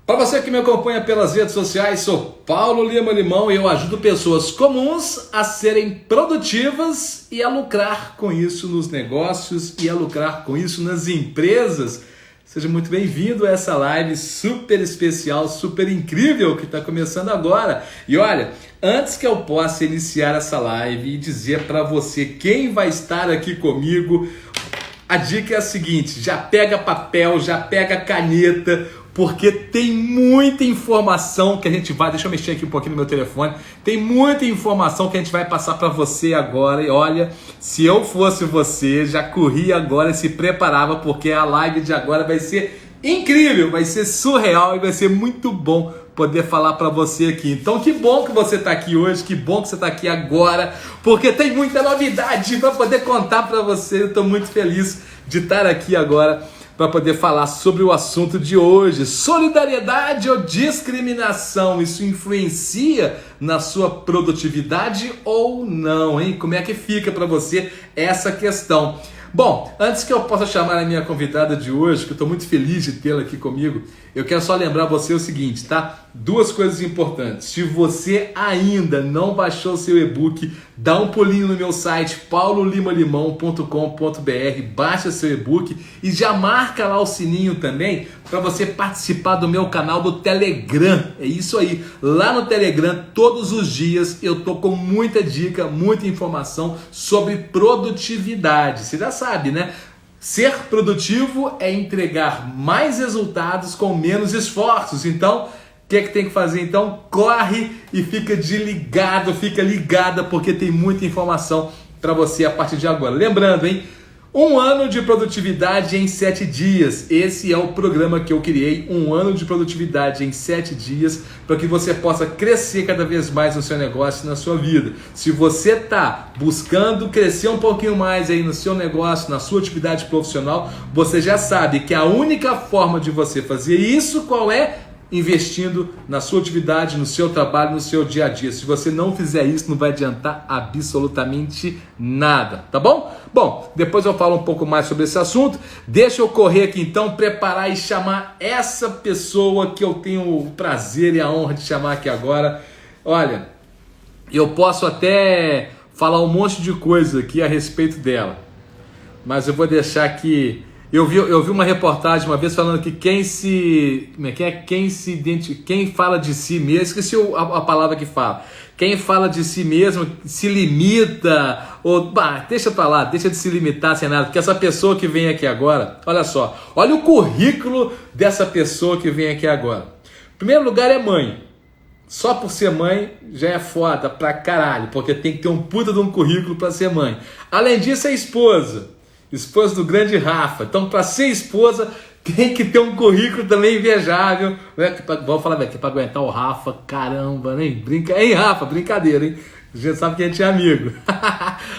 Para você que me acompanha pelas redes sociais, sou Paulo Lima Limão e eu ajudo pessoas comuns a serem produtivas e a lucrar com isso nos negócios e a lucrar com isso nas empresas. Seja muito bem-vindo a essa live super especial, super incrível que está começando agora. E olha, antes que eu possa iniciar essa live e dizer para você quem vai estar aqui comigo, a dica é a seguinte: já pega papel, já pega caneta, porque tem muita informação que a gente vai... Deixa eu mexer aqui um pouquinho no meu telefone. Tem muita informação que a gente vai passar para você agora. E olha, se eu fosse você, já corria agora e se preparava, porque a live de agora vai ser incrível, vai ser surreal e vai ser muito bom poder falar para você aqui. Então, que bom que você está aqui hoje, que bom que você está aqui agora, porque tem muita novidade para poder contar para você. Eu estou muito feliz de estar aqui agora para poder falar sobre o assunto de hoje. Solidariedade ou discriminação? Isso influencia na sua produtividade ou não, hein? Como é que fica para você essa questão? Bom, antes que eu possa chamar a minha convidada de hoje, que eu estou muito feliz de tê-la aqui comigo, eu quero só lembrar você o seguinte, tá? Duas coisas importantes. Se você ainda não baixou o seu e-book, dá um pulinho no meu site paulolimalimão.com.br, baixa seu e-book e já marca lá o sininho também para você participar do meu canal do Telegram. É isso aí. Lá no Telegram, todos os dias, eu tô com muita dica, muita informação sobre produtividade. Você já sabe, né? Ser produtivo é entregar mais resultados com menos esforços. Então, o que é que tem que fazer? Então, corre e fica ligada, porque tem muita informação para você a partir de agora. Lembrando, hein? 1 ano de produtividade em 7 dias. Esse é o programa que eu criei, 1 ano de produtividade em 7 dias, para que você possa crescer cada vez mais no seu negócio e na sua vida. Se você está buscando crescer um pouquinho mais aí no seu negócio, na sua atividade profissional, você já sabe que a única forma de você fazer isso, qual é? Investindo na sua atividade, no seu trabalho, no seu dia a dia. Se você não fizer isso, não vai adiantar absolutamente nada, tá bom? Bom, depois eu falo um pouco mais sobre esse assunto. Deixa eu correr aqui então, preparar e chamar essa pessoa que eu tenho o prazer e a honra de chamar aqui agora. Olha, eu posso até falar um monte de coisa aqui a respeito dela, mas eu vou deixar aqui. Eu vi uma reportagem uma vez falando que quem fala de si mesmo, esqueci a palavra que fala, quem fala de si mesmo se limita, ou deixa pra lá, deixa de se limitar sem nada, porque essa pessoa que vem aqui agora, olha só, olha o currículo dessa pessoa que vem aqui agora. Em primeiro lugar é mãe. Só por ser mãe já é foda pra caralho, porque tem que ter um puta de um currículo pra ser mãe. Além disso é esposa do grande Rafa. Então, para ser esposa, tem que ter um currículo também invejável. Vamos falar aqui para aguentar o Rafa, caramba, hein? Hein, Rafa? Brincadeira, hein? A gente sabe que a gente é amigo.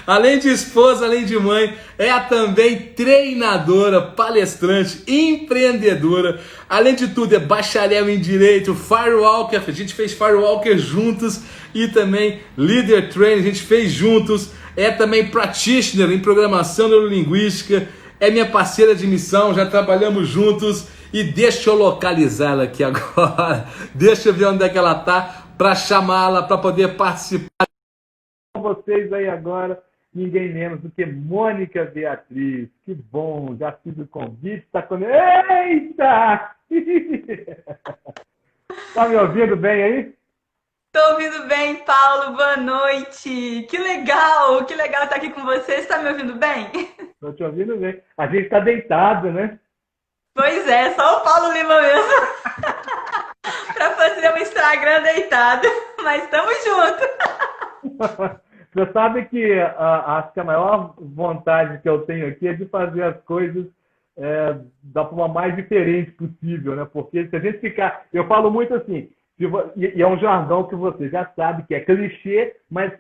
Além de esposa, além de mãe, é também treinadora, palestrante, empreendedora. Além de tudo, é bacharel em Direito, Firewalker. A gente fez Firewalker juntos e também Leader Training, a gente fez juntos. É também practitioner em programação neurolinguística, é minha parceira de missão, já trabalhamos juntos. E deixa eu localizá-la aqui agora, deixa eu ver onde é que ela está, para chamá-la, para poder participar com vocês aí agora, ninguém menos do que Mônica Beatriz. Que bom, já fiz o convite, está com... Eita! Está me ouvindo bem aí? Tô ouvindo bem, Paulo, boa noite. Que legal estar aqui com você. Você tá me ouvindo bem? Tô te ouvindo bem. A gente tá deitado, né? Pois é, só o Paulo Lima mesmo para fazer um Instagram deitado, mas estamos juntos. Você sabe que acho que a maior vontade que eu tenho aqui é de fazer as coisas da forma mais diferente possível, né? Porque se a gente ficar... Eu falo muito assim, e é um jargão que você já sabe, que é clichê, mas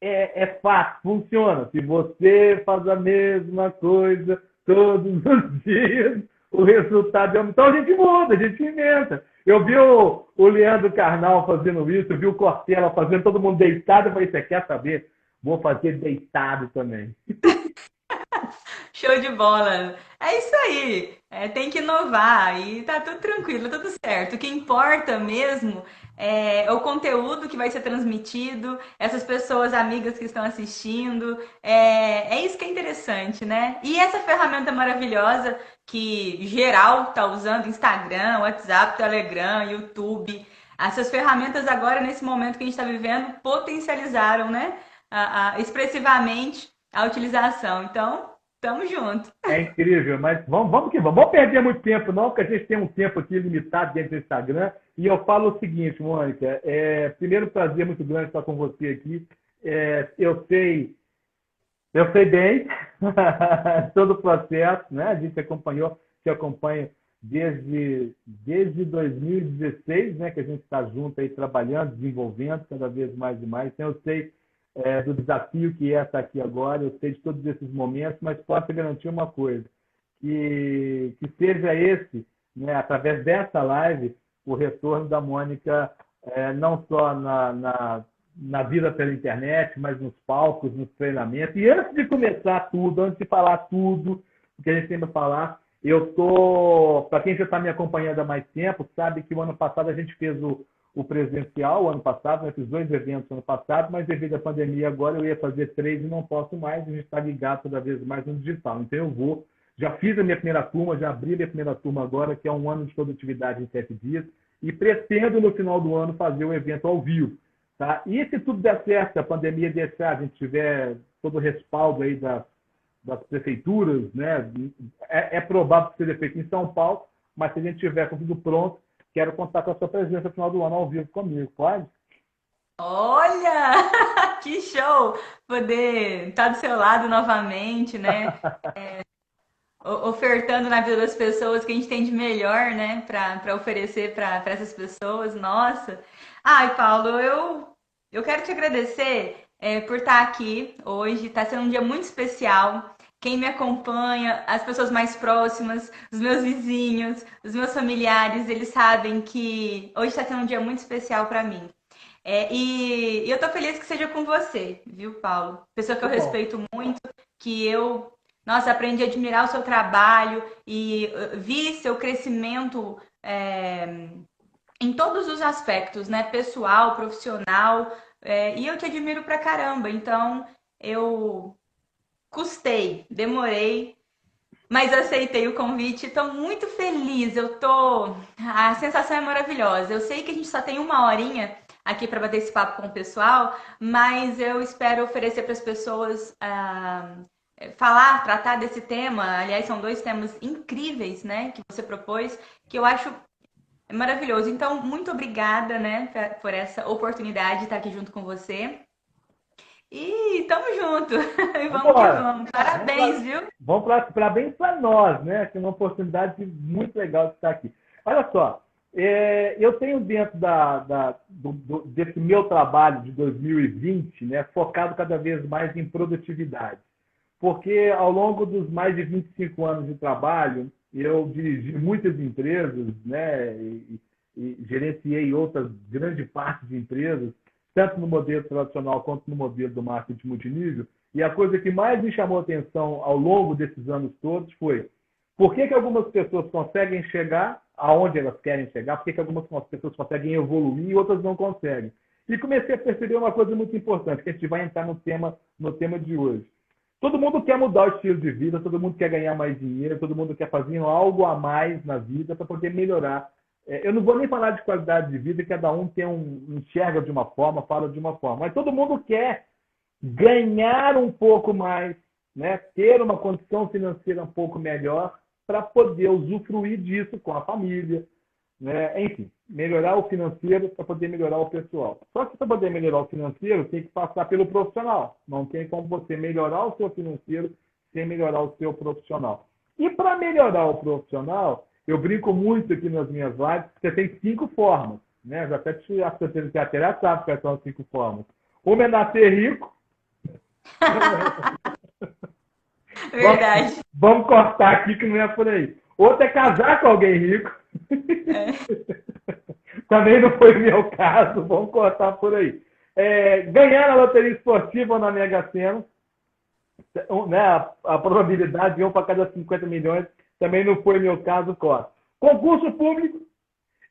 é fácil, funciona. Se você faz a mesma coisa todos os dias, o resultado é... Então a gente muda, a gente inventa. Eu vi o Leandro Carnal fazendo isso, eu vi o Cortella fazendo, todo mundo deitado. Eu falei, você quer saber? Vou fazer deitado também. Show de bola. É isso aí. Tem que inovar e tá tudo tranquilo, tudo certo. O que importa mesmo é o conteúdo que vai ser transmitido, essas pessoas amigas que estão assistindo. É isso que é interessante, né? E essa ferramenta maravilhosa que geral tá usando, Instagram, WhatsApp, Telegram, YouTube. Essas ferramentas agora, nesse momento que a gente está vivendo, potencializaram, né? Expressivamente a utilização. Então, tamo junto. É incrível, mas vamos que vamos. Vamos perder muito tempo, não, porque a gente tem um tempo aqui limitado dentro do Instagram. E eu falo o seguinte, Mônica, primeiro prazer muito grande estar com você aqui. Eu sei bem todo o processo, né? A gente te acompanha desde 2016, né? Que a gente está junto aí trabalhando, desenvolvendo cada vez mais e mais. Então, eu sei do desafio que é estar aqui agora, eu sei de todos esses momentos, mas posso garantir uma coisa, que seja esse, né, através dessa live, o retorno da Mônica, não só na vida pela internet, mas nos palcos, nos treinamentos. E antes de começar tudo, antes de falar tudo o que a gente tem para falar, para quem já está me acompanhando há mais tempo, sabe que o ano passado a gente fez o presencial, o ano passado, né, fiz 2 eventos no ano passado, mas devido à pandemia agora eu ia fazer 3 e não posso mais, a gente está ligado cada vez mais no digital. Então já fiz a minha primeira turma, já abri a minha primeira turma agora, que é um ano de produtividade em 7 dias, e pretendo no final do ano fazer o evento ao vivo. Tá? E se tudo der certo, a pandemia deixar, a gente tiver todo o respaldo aí das prefeituras, né? É provável que seja feito em São Paulo, mas se a gente tiver com tudo pronto, quero contar com a sua presença no final do ano ao vivo comigo, pode? Olha, que show poder estar do seu lado novamente, né? Ofertando na vida das pessoas o que a gente tem de melhor, né? Para oferecer para essas pessoas. Nossa. Ai, Paulo, eu quero te agradecer por estar aqui hoje. Está sendo um dia muito especial. Quem me acompanha, as pessoas mais próximas, os meus vizinhos, os meus familiares, eles sabem que hoje está sendo um dia muito especial para mim. E eu tô feliz que seja com você, viu, Paulo? Pessoa que eu respeito muito, que nossa, aprendi a admirar o seu trabalho e vi seu crescimento em todos os aspectos, né? Pessoal, profissional, e eu te admiro pra caramba. Então, eu demorei, mas aceitei o convite. Estou muito feliz. A sensação é maravilhosa. Eu sei que a gente só tem 1 horinha aqui para bater esse papo com o pessoal, mas eu espero oferecer para as pessoas tratar desse tema. Aliás, são 2 temas incríveis, né, que você propôs, que eu acho maravilhoso. Então, muito obrigada, né, por essa oportunidade de estar aqui junto com você. E tamo junto. E vamos que vamos. Parabéns, viu? Vamos parabéns para nós, né? Que é uma oportunidade muito legal de estar aqui. Olha só, eu tenho dentro desse meu trabalho de 2020, né, focado cada vez mais em produtividade. Porque ao longo dos mais de 25 anos de trabalho, eu dirigi muitas empresas, né, e gerenciei outras grande parte de empresas, tanto no modelo tradicional quanto no modelo do marketing multinível. E a coisa que mais me chamou a atenção ao longo desses anos todos foi por que algumas pessoas conseguem chegar aonde elas querem chegar, por que algumas pessoas conseguem evoluir e outras não conseguem. E comecei a perceber uma coisa muito importante, que a gente vai entrar no tema de hoje. Todo mundo quer mudar o estilo de vida, todo mundo quer ganhar mais dinheiro, todo mundo quer fazer algo a mais na vida para poder melhorar. Eu não vou nem falar de qualidade de vida, cada um enxerga de uma forma, fala de uma forma, mas todo mundo quer ganhar um pouco mais, né? Ter uma condição financeira um pouco melhor para poder usufruir disso com a família, né? Enfim, melhorar o financeiro para poder melhorar o pessoal. Só que para poder melhorar o financeiro tem que passar pelo profissional. Não tem como você melhorar o seu financeiro sem melhorar o seu profissional. E para melhorar o profissional, eu brinco muito aqui nas minhas lives, você tem 5 formas, né? Já até te sabe quais são as 5 formas. Uma é nascer rico. Verdade. Vamos cortar aqui que não é por aí. Outra é casar com alguém rico. Também não foi o meu caso, vamos cortar por aí. Ganhar na loteria esportiva ou na Mega Sena. né, a probabilidade de 1 para cada 50 milhões também não foi meu caso, corta. Concurso público,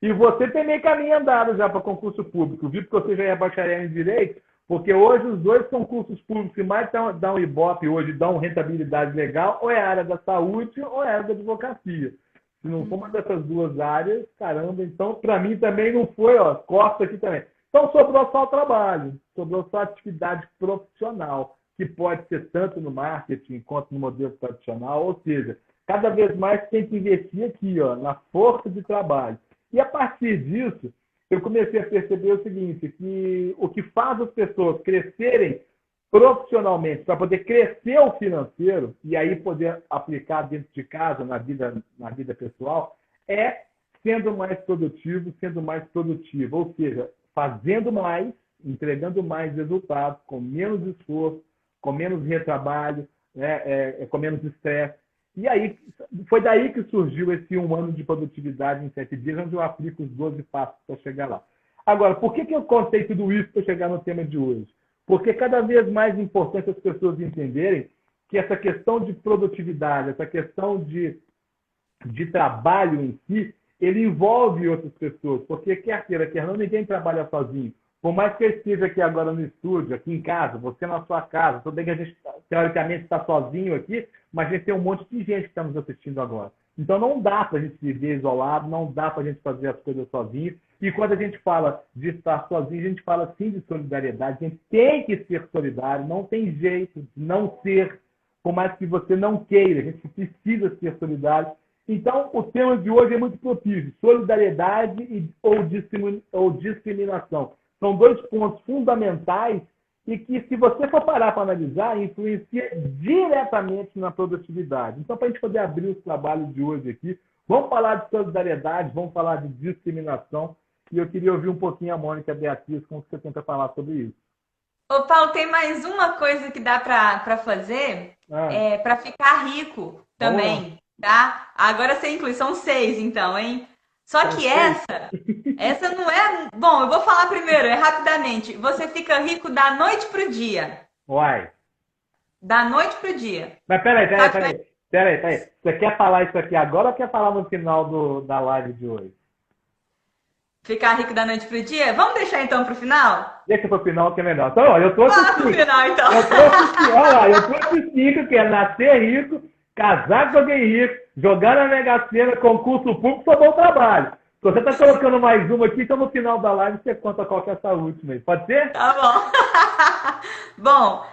e você tem meio caminho andado já para concurso público, viu? Porque você já é bacharel em Direito, porque hoje os dois concursos públicos que mais dão Ibope hoje, dão rentabilidade legal, ou é a área da saúde ou é a área da advocacia. Se não for uma dessas duas áreas, caramba, então para mim também não foi, ó, corta aqui também. Então sobrou só o trabalho, sobrou só a atividade profissional, que pode ser tanto no marketing quanto no modelo tradicional, ou seja, cada vez mais tem que investir aqui, ó, na força de trabalho. E a partir disso, eu comecei a perceber o seguinte, que o que faz as pessoas crescerem profissionalmente, para poder crescer o financeiro e aí poder aplicar dentro de casa, na vida pessoal, é sendo mais produtivo, sendo mais produtivo. Ou seja, fazendo mais, entregando mais resultados, com menos esforço, com menos retrabalho, né, com menos estresse. E aí, foi daí que surgiu esse 1 ano de produtividade em 7 dias, onde eu aplico os 12 passos para chegar lá. Agora, por que eu contei tudo isso para chegar no tema de hoje? Porque é cada vez mais importante as pessoas entenderem que essa questão de produtividade, essa questão de trabalho em si, ele envolve outras pessoas. Porque quer queira, quer não, ninguém trabalha sozinho. Por mais que eu esteja aqui agora no estúdio, aqui em casa, você na sua casa, tudo bem que a gente, teoricamente, está sozinho aqui, mas a gente tem um monte de gente que está nos assistindo agora. Então não dá para a gente viver isolado, não dá para a gente fazer as coisas sozinho. E quando a gente fala de estar sozinho, a gente fala sim de solidariedade. A gente tem que ser solidário, não tem jeito de não ser, por mais que você não queira, a gente precisa ser solidário. Então, o tema de hoje é muito propício: solidariedade ou discriminação. São 2 pontos fundamentais e que, se você for parar para analisar, influencia diretamente na produtividade. Então, para a gente poder abrir os trabalhos de hoje aqui, vamos falar de solidariedade, vamos falar de discriminação, e eu queria ouvir um pouquinho a Mônica e a Beatriz, como você tenta falar sobre isso. Ô, Paulo, tem mais uma coisa que dá para fazer, para ficar rico também, tá? Agora você inclui, são 6 então, hein? Só que essa não é... Bom, eu vou falar primeiro, rapidamente. Você fica rico da noite pro dia. Uai. Da noite pro dia. Mas peraí. Você quer falar isso aqui agora ou quer falar no final da live de hoje? Ficar rico da noite pro dia? Vamos deixar então pro final? Deixa pro final que é melhor. Então, olha, eu trouxe Fala pro final, então. Eu trouxe 5, que é nascer rico, casar com alguém rico, jogar na Mega Sena, concurso público, só bom trabalho. Se você está colocando mais uma aqui, então no final da live você conta qual que é essa última aí. Pode ser? Tá bom. Bom,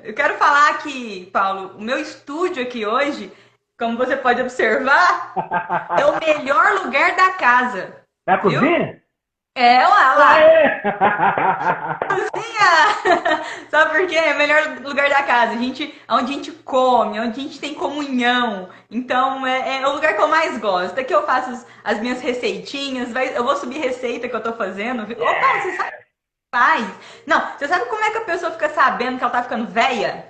eu quero falar que, Paulo, o meu estúdio aqui hoje, como você pode observar, é o melhor lugar da casa. É a cozinha? É, lá. Cozinha! Sabe por quê? É o melhor lugar da casa. Onde a gente come, onde a gente tem comunhão. Então, é o lugar que eu mais gosto. Aqui eu faço as minhas receitinhas. Eu vou subir receita que eu tô fazendo. Opa, você sabe o que faz? Não, você sabe como é que a pessoa fica sabendo que ela tá ficando velha?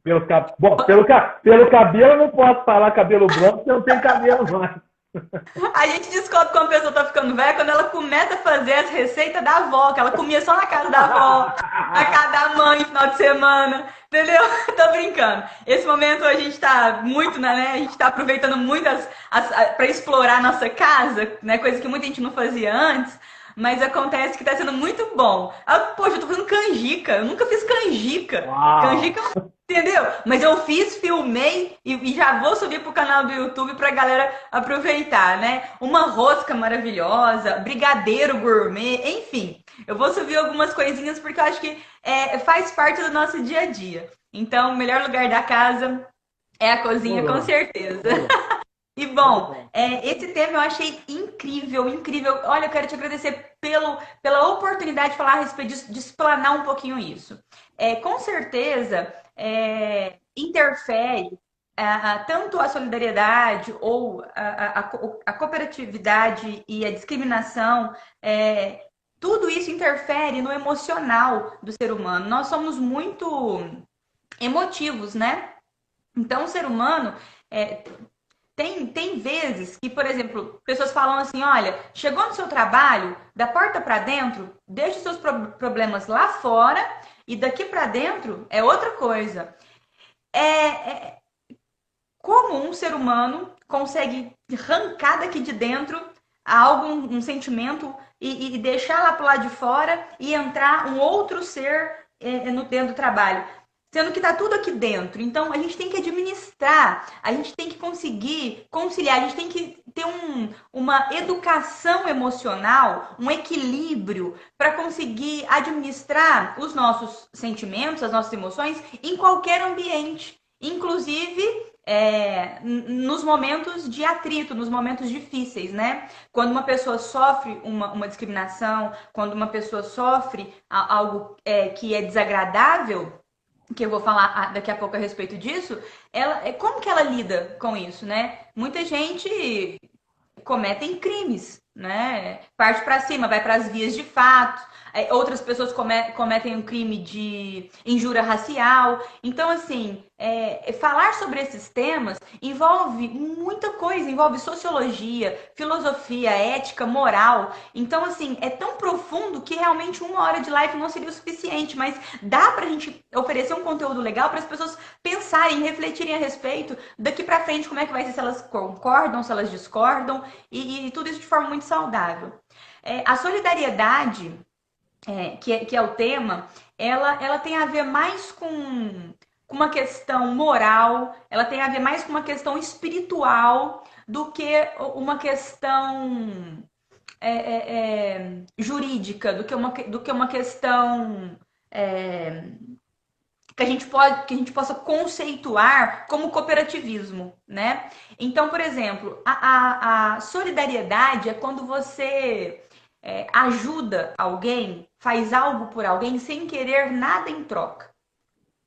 Pelo cabelo eu não posso falar cabelo branco, porque eu não tenho cabelo mais. A gente descobre quando a pessoa tá ficando velha quando ela começa a fazer as receitas da avó, que ela comia só na casa da avó, na casa da mãe, final de semana, entendeu? Tô brincando. Esse momento a gente tá muito, né? A gente tá aproveitando muito para explorar a nossa casa, né? Coisa que muita gente não fazia antes. Mas acontece que tá sendo muito bom. Poxa, eu tô fazendo canjica. Eu nunca fiz canjica. Uau. Canjica, entendeu? Mas eu fiz, filmei e já vou subir pro canal do YouTube pra galera aproveitar, né? Uma rosca maravilhosa, brigadeiro gourmet, enfim. Eu vou subir algumas coisinhas porque eu acho que faz parte do nosso dia a dia. Então, o melhor lugar da casa é a cozinha, com certeza. E bom, esse tema eu achei incrível, incrível. Olha, eu quero te agradecer pela oportunidade de falar a respeito disso, de explanar um pouquinho isso. Com certeza, interfere tanto a solidariedade ou a cooperatividade e a discriminação, tudo isso interfere no emocional do ser humano. Nós somos muito emotivos, né? Então, o ser humano... Tem vezes que, por exemplo, pessoas falam assim, olha, chegou no seu trabalho, da porta para dentro, deixa os seus problemas lá fora E daqui para dentro é outra coisa. É como um ser humano consegue arrancar daqui de dentro algo, um sentimento, e deixar lá pro lado de fora e entrar um outro ser dentro do trabalho. Sendo que está tudo aqui dentro. Então, a gente tem que administrar, a gente tem que conseguir conciliar, a gente tem que ter uma educação emocional, um equilíbrio para conseguir administrar os nossos sentimentos, as nossas emoções em qualquer ambiente. Inclusive, nos momentos de atrito, nos momentos difíceis, né? Quando uma pessoa sofre uma discriminação, quando uma pessoa sofre algo que é desagradável, que eu vou falar daqui a pouco a respeito disso, como que ela lida com isso, né? Muita gente cometem crimes, né? Parte para cima, vai para as vias de fato. Outras pessoas cometem um crime de injúria racial. Então, assim, falar sobre esses temas envolve muita coisa, envolve sociologia, filosofia, ética, moral. Então, assim, é tão profundo que realmente 1 hora de live não seria o suficiente, mas dá pra gente oferecer um conteúdo legal para as pessoas pensarem, refletirem a respeito daqui para frente, como é que vai ser, se elas concordam, se elas discordam, e tudo isso de forma muito saudável. A solidariedade, que é o tema, ela tem a ver mais com uma questão moral, ela tem a ver mais com uma questão espiritual do que uma questão jurídica, do que uma questão que a gente possa conceituar como cooperativismo, né? Então, por exemplo, a solidariedade é quando você ajuda alguém, faz algo por alguém sem querer nada em troca.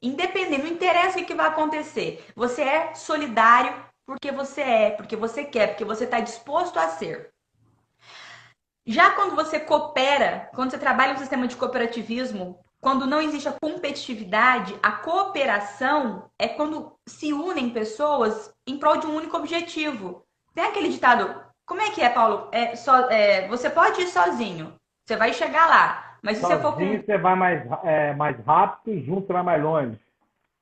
Independente, não interessa o que vai acontecer. Você é solidário porque você quer, porque você está disposto a ser. Já quando você coopera, quando você trabalha no sistema de cooperativismo, quando não existe a competitividade, a cooperação é quando se unem pessoas em prol de um único objetivo. Tem aquele ditado, como é que é, Paulo? Você pode ir sozinho, você vai chegar lá, mas se você for com... Sozinho você vai mais rápido, junto você vai mais longe.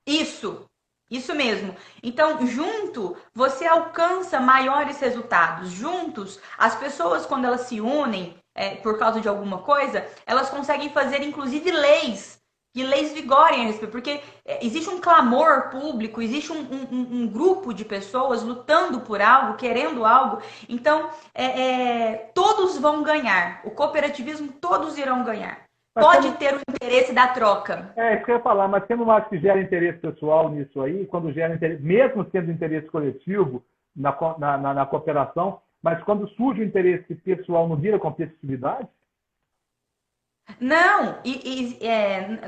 Isso mesmo. Então, junto, você alcança maiores resultados. Juntos, as pessoas, quando elas se unem por causa de alguma coisa, elas conseguem fazer, inclusive, leis. Que leis vigorem a respeito. Porque existe um clamor público, existe um grupo de pessoas lutando por algo, querendo algo. Então, todos vão ganhar. O cooperativismo, todos irão ganhar. Pode ter o interesse da troca. Isso que eu ia falar, mas você não acha que gera interesse pessoal nisso aí, quando gera interesse, mesmo sendo interesse coletivo na cooperação, mas quando surge o interesse pessoal, não vira competitividade? Não,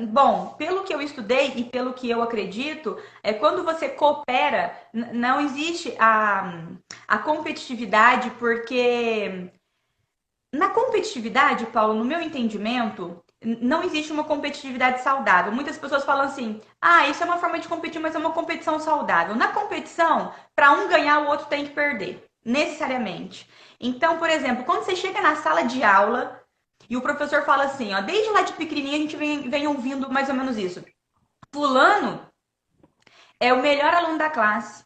bom, pelo que eu estudei e pelo que eu acredito, quando você coopera, não existe a competitividade, porque na competitividade, Paulo, no meu entendimento, não existe uma competitividade saudável. Muitas pessoas falam assim, isso é uma forma de competir, mas é uma competição saudável. Na competição, para um ganhar, o outro tem que perder, necessariamente. Então, por exemplo, quando você chega na sala de aula e o professor fala assim, desde lá de pequenininho a gente vem ouvindo mais ou menos isso. Fulano é o melhor aluno da classe,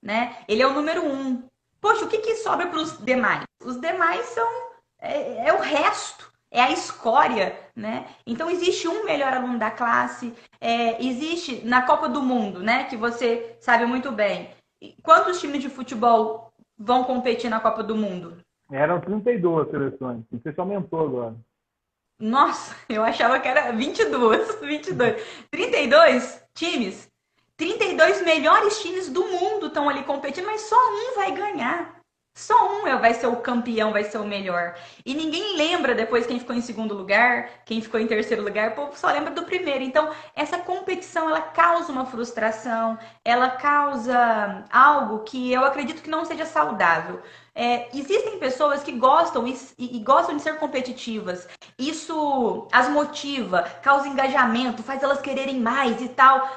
né? Ele é o número 1. Poxa, o que sobra para os demais? Os demais são o resto, é a escória, né? Então existe um melhor aluno da classe, existe na Copa do Mundo, né? Que você sabe muito bem. Quantos times de futebol vão competir na Copa do Mundo? Eram 32 seleções, não sei se aumentou agora. Nossa, eu achava que era 22. 32 times? 32 melhores times do mundo estão ali competindo, mas só um vai ganhar. Só um vai ser o campeão, vai ser o melhor. E ninguém lembra depois quem ficou em segundo lugar, quem ficou em terceiro lugar, o povo só lembra do primeiro. Então, essa competição, ela causa uma frustração, ela causa algo que eu acredito que não seja saudável. Existem pessoas que gostam e gostam de ser competitivas. Isso as motiva, causa engajamento, faz elas quererem mais e tal.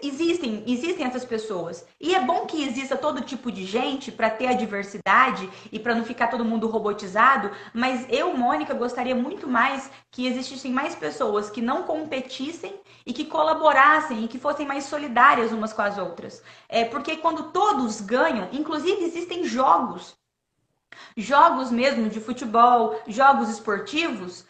existem essas pessoas. E é bom que exista todo tipo de gente para ter a diversidade e para não ficar todo mundo robotizado, mas eu, Mônica, gostaria muito mais que existissem mais pessoas que não competissem e que colaborassem e que fossem mais solidárias umas com as outras. Porque quando todos ganham, inclusive existem jogos mesmo de futebol, jogos esportivos,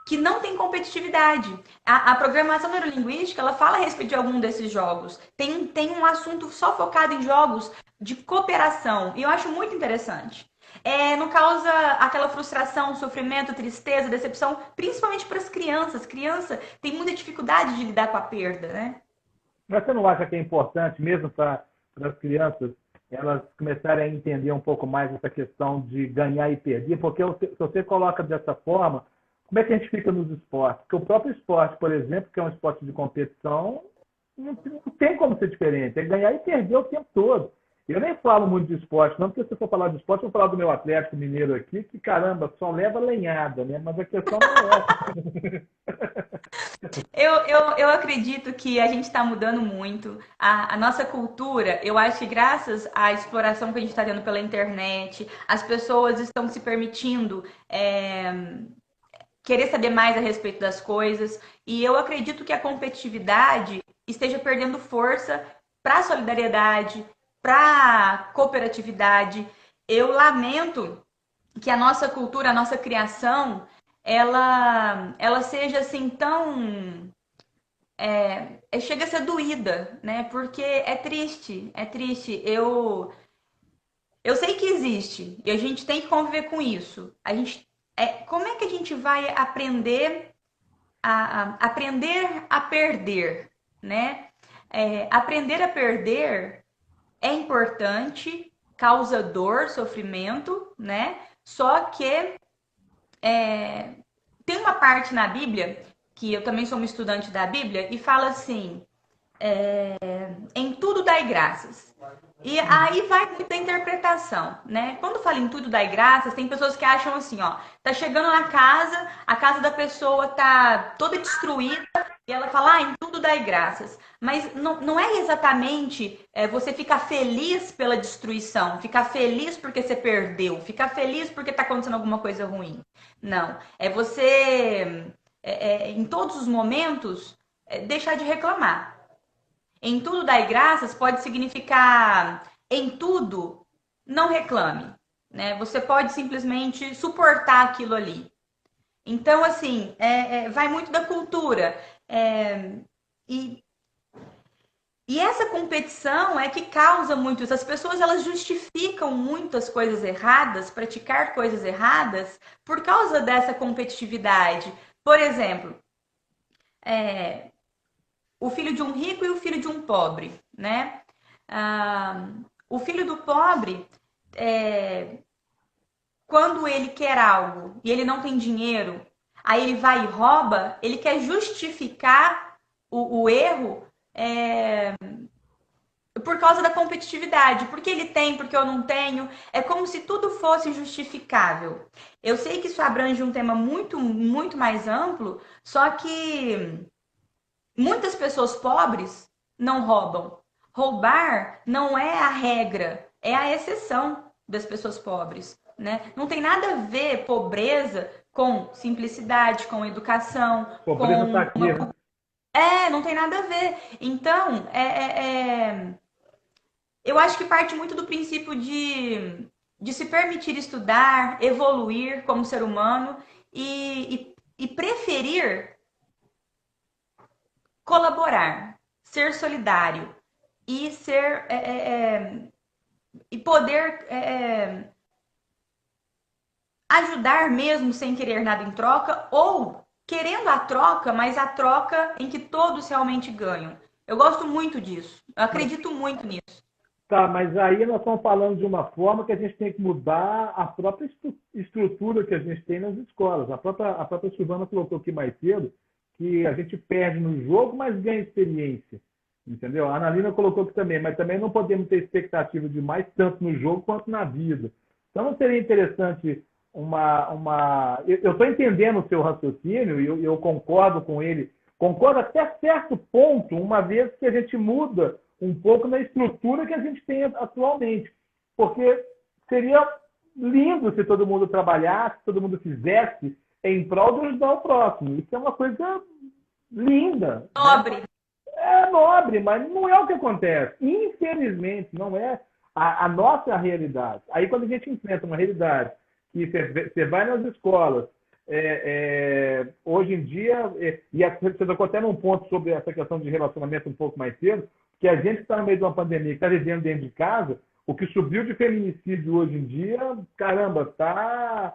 que não tem competitividade. A programação neurolinguística, ela fala a respeito de algum desses jogos. Tem um assunto só focado em jogos de cooperação. E eu acho muito interessante. Não causa aquela frustração, sofrimento, tristeza, decepção, principalmente para as crianças. Criança tem muita dificuldade de lidar com a perda, né? Mas você não acha que é importante, mesmo para as crianças, elas começarem a entender um pouco mais essa questão de ganhar e perder? Porque se você coloca dessa forma, como é que a gente fica nos esportes? Porque o próprio esporte, por exemplo, que é um esporte de competição, não tem como ser diferente. É ganhar e perder o tempo todo. Eu nem falo muito de esporte, não, porque se eu for falar de esporte, eu vou falar do meu Atlético Mineiro aqui, que, caramba, só leva lenhada, né? Mas a questão não é essa. Eu acredito que a gente está mudando muito. A nossa cultura, eu acho que graças à exploração que a gente está tendo pela internet, as pessoas estão se permitindo querer saber mais a respeito das coisas. E eu acredito que a competitividade esteja perdendo força para a solidariedade, para a cooperatividade. Eu lamento que a nossa cultura, a nossa criação, ela seja assim tão chega a ser doída, né? Porque é triste, é triste. Eu sei que existe e a gente tem que conviver com isso. Como é que a gente vai aprender a perder, né? Aprender a perder é importante, causa dor, sofrimento, né? Só que tem uma parte na Bíblia, que eu também sou uma estudante da Bíblia, e fala assim, em tudo dai graças. E aí vai muita interpretação, né? Quando fala em tudo dai graças, tem pessoas que acham assim, ó, tá chegando na casa, a casa da pessoa tá toda destruída, e ela fala, em tudo dai graças. Mas não é exatamente você ficar feliz pela destruição, ficar feliz porque você perdeu, ficar feliz porque tá acontecendo alguma coisa ruim. Não, é você, em todos os momentos, deixar de reclamar. Em tudo dai graças pode significar em tudo não reclame, né? Você pode simplesmente suportar aquilo ali. Então, assim, vai muito da cultura. E, e essa competição é que causa muito isso. As pessoas, elas justificam muitas coisas erradas, praticar coisas erradas, por causa dessa competitividade. Por exemplo, o filho de um rico e o filho de um pobre, né? O filho do pobre, quando ele quer algo e ele não tem dinheiro, aí ele vai e rouba, ele quer justificar o erro por causa da competitividade. Porque ele tem, porque eu não tenho. É como se tudo fosse justificável. Eu sei que isso abrange um tema muito, muito mais amplo, só que muitas pessoas pobres não roubam. Roubar não é a regra, é a exceção das pessoas pobres, né? Não tem nada a ver pobreza com simplicidade, com educação, Pobreza está aqui, né? não tem nada a ver. Então, eu acho que parte muito do princípio de se permitir estudar, evoluir como ser humano e preferir colaborar, ser solidário e ser e poder ajudar mesmo sem querer nada em troca ou querendo a troca, mas a troca em que todos realmente ganham. Eu gosto muito disso. Eu acredito muito nisso. Tá, mas aí nós estamos falando de uma forma que a gente tem que mudar a própria estrutura que a gente tem nas escolas. A própria Silvana colocou aqui mais cedo que a gente perde no jogo, mas ganha experiência. Entendeu? A Analina colocou aqui também, mas também não podemos ter expectativa demais, tanto no jogo quanto na vida. Então não seria interessante eu estou entendendo o seu raciocínio e eu concordo com ele Concordo até certo ponto, uma vez que a gente muda um pouco na estrutura que a gente tem atualmente. Porque seria lindo se todo mundo trabalhasse, se todo mundo fizesse em prol de ajudar o próximo. Isso é uma coisa linda. Nobre. Né? É nobre, mas não é o que acontece. Infelizmente, não é a nossa realidade. Aí, quando a gente enfrenta uma realidade que você vai nas escolas, hoje em dia, e você tocou até num ponto sobre essa questão de relacionamento um pouco mais cedo, que a gente está no meio de uma pandemia, que está vivendo dentro de casa, o que subiu de feminicídio hoje em dia, caramba, está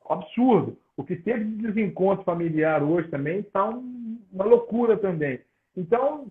absurdo. O que teve de desencontro familiar hoje também está uma loucura também. Então,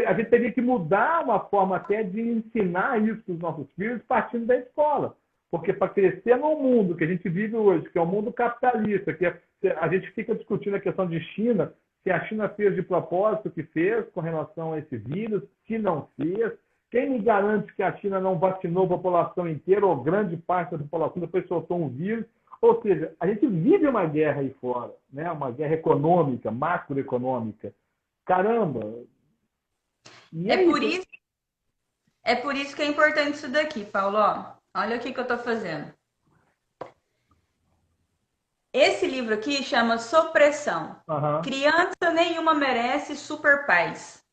a gente teria que mudar uma forma até de ensinar isso para os nossos filhos partindo da escola. Porque para crescer no mundo que a gente vive hoje, que é um mundo capitalista, que a gente fica discutindo a questão de China, se a China fez de propósito o que fez com relação a esse vírus, se não fez. Quem me garante que a China não vacinou a população inteira ou grande parte da população depois soltou um vírus? Ou seja, a gente vive uma guerra aí fora, né? Uma guerra econômica, macroeconômica. Caramba! E É por isso que é importante isso daqui, Paulo. Ó, olha o que eu estou fazendo. Esse livro aqui chama Supressão. Criança nenhuma merece super paz.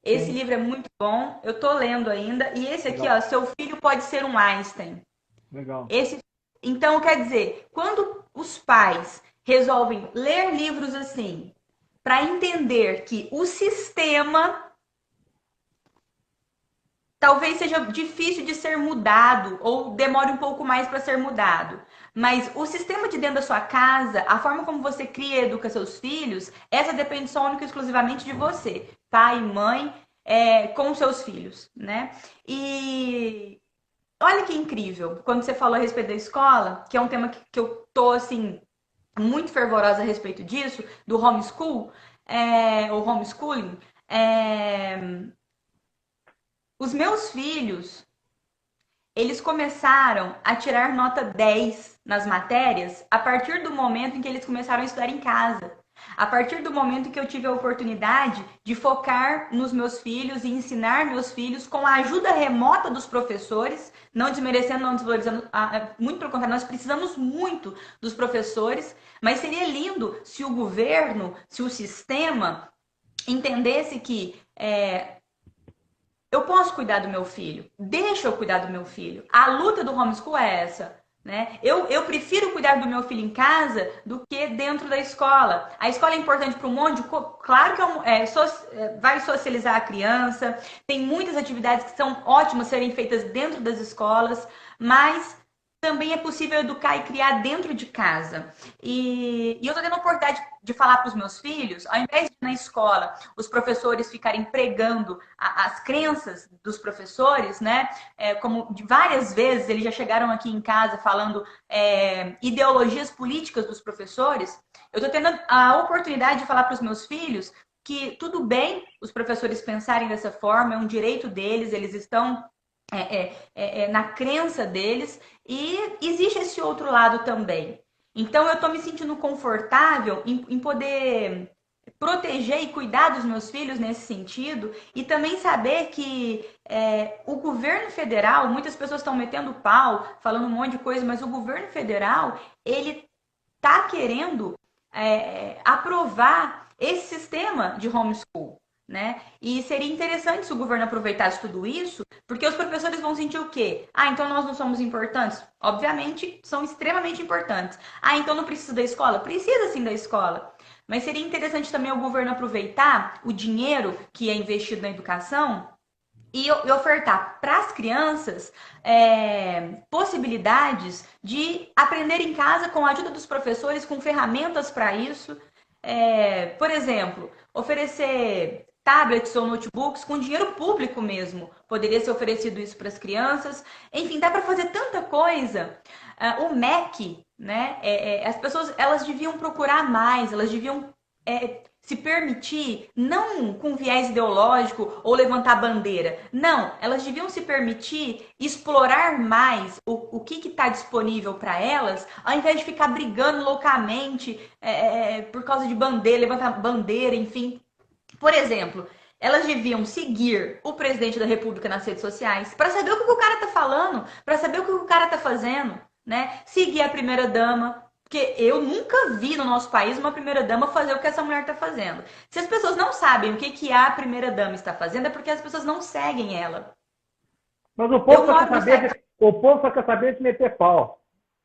Esse livro é muito bom, eu tô lendo ainda. E esse aqui, ó, seu filho pode ser um Einstein. Legal. Então, quer dizer, quando os pais resolvem ler livros assim, para entender que o sistema talvez seja difícil de ser mudado ou demore um pouco mais para ser mudado. Mas o sistema de dentro da sua casa, a forma como você cria e educa seus filhos, essa depende só única e exclusivamente de você, pai e mãe, com seus filhos, né? E olha que incrível, quando você falou a respeito da escola, que é um tema que eu tô, assim, muito fervorosa a respeito disso, do homeschool, ou homeschooling, os meus filhos, eles começaram a tirar nota 10 nas matérias a partir do momento em que eles começaram a estudar em casa. A partir do momento em que eu tive a oportunidade de focar nos meus filhos e ensinar meus filhos com a ajuda remota dos professores, não desmerecendo, não desvalorizando, muito pelo contrário, nós precisamos muito dos professores, mas seria lindo se o governo, se o sistema entendesse que eu posso cuidar do meu filho, deixa eu cuidar do meu filho. A luta do homeschool é essa. Né? Eu prefiro cuidar do meu filho em casa do que dentro da escola. A escola é importante para um monte de... Claro que vai socializar a criança, tem muitas atividades que são ótimas serem feitas dentro das escolas, mas também é possível educar e criar dentro de casa. E eu estou tendo a oportunidade de falar para os meus filhos, ao invés de na escola os professores ficarem pregando as crenças dos professores, né? Como de várias vezes eles já chegaram aqui em casa falando ideologias políticas dos professores, eu estou tendo a oportunidade de falar para os meus filhos que tudo bem os professores pensarem dessa forma, é um direito deles, eles estão na crença deles, e existe esse outro lado também. Então eu estou me sentindo confortável em poder proteger e cuidar dos meus filhos nesse sentido, e também saber que o governo federal, muitas pessoas estão metendo pau, falando um monte de coisa, mas o governo federal, ele está querendo aprovar esse sistema de homeschool. Né? E seria interessante se o governo aproveitasse tudo isso, porque os professores vão sentir o quê? Então nós não somos importantes? Obviamente, são extremamente importantes. Então não precisa da escola? Precisa sim da escola. Mas seria interessante também o governo aproveitar o dinheiro que é investido na educação e ofertar para as crianças possibilidades de aprender em casa com a ajuda dos professores, com ferramentas para isso. Por exemplo, oferecer tablets ou notebooks com dinheiro público mesmo. Poderia ser oferecido isso para as crianças. Enfim, dá para fazer tanta coisa. O MEC, né? As pessoas elas deviam procurar mais, elas deviam se permitir, não com viés ideológico ou levantar bandeira. Não, elas deviam se permitir explorar mais o que está disponível para elas, ao invés de ficar brigando loucamente por causa de bandeira, levantar bandeira, enfim. Por exemplo, elas deviam seguir o presidente da República nas redes sociais para saber o que o cara tá falando, para saber o que o cara tá fazendo, né? Seguir a primeira-dama, porque eu nunca vi no nosso país uma primeira-dama fazer o que essa mulher está fazendo. Se as pessoas não sabem o que a primeira-dama está fazendo, é porque as pessoas não seguem ela. Mas o povo só quer saber de meter pau.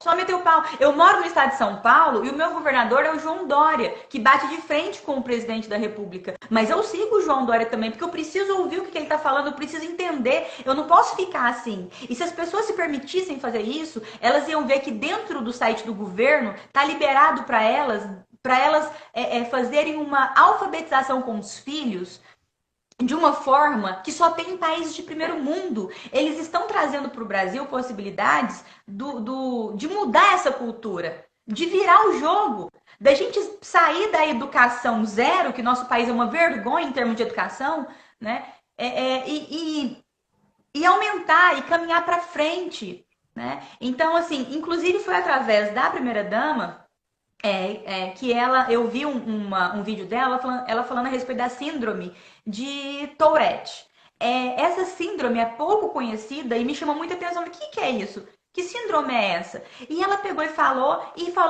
Só meter o pau. Eu moro no estado de São Paulo e o meu governador é o João Dória, que bate de frente com o presidente da República. Mas eu sigo o João Dória também, porque eu preciso ouvir o que ele está falando, eu preciso entender. Eu não posso ficar assim. E se as pessoas se permitissem fazer isso, elas iam ver que dentro do site do governo está liberado para elas fazerem uma alfabetização com os filhos de uma forma que só tem em países de primeiro mundo. Eles estão trazendo para o Brasil possibilidades de mudar essa cultura, de virar o jogo, da gente sair da educação zero, que nosso país é uma vergonha em termos de educação, né? E aumentar e caminhar para frente, né? Então, assim, inclusive foi através da primeira-dama que eu vi um vídeo dela, ela falando a respeito da síndrome de Tourette. Essa síndrome é pouco conhecida e me chamou muita atenção. O que é isso? Que síndrome é essa? E ela pegou e falou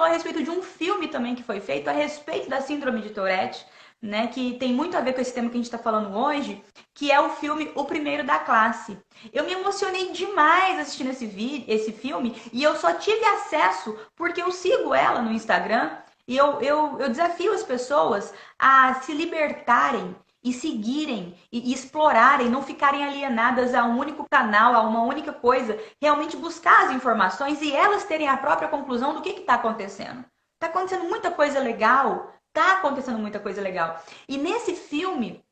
a respeito de um filme também que foi feito a respeito da síndrome de Tourette, né, que tem muito a ver com esse tema que a gente está falando hoje, que é o filme O Primeiro da Classe. Eu me emocionei demais assistindo esse filme e eu só tive acesso porque eu sigo ela no Instagram e eu desafio as pessoas a se libertarem e seguirem e explorarem, não ficarem alienadas a um único canal, a uma única coisa, realmente buscar as informações e elas terem a própria conclusão do que está acontecendo. Está acontecendo muita coisa legal. Tá acontecendo muita coisa legal. E nesse filme,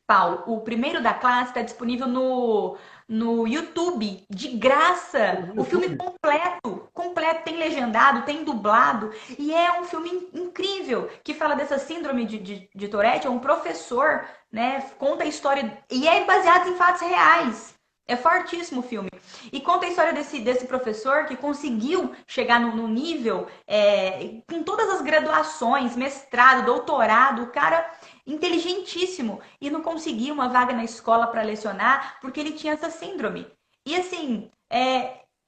Paulo, O Primeiro da Classe está disponível no YouTube, de graça. O filme completo, tem legendado, tem dublado. E é um filme incrível, que fala dessa síndrome de Tourette. É um professor, né, conta a história, e é baseado em fatos reais. É fortíssimo o filme. E conta a história desse professor que conseguiu chegar no nível, com todas as graduações, mestrado, doutorado, o cara inteligentíssimo, e não conseguia uma vaga na escola para lecionar porque ele tinha essa síndrome. E assim,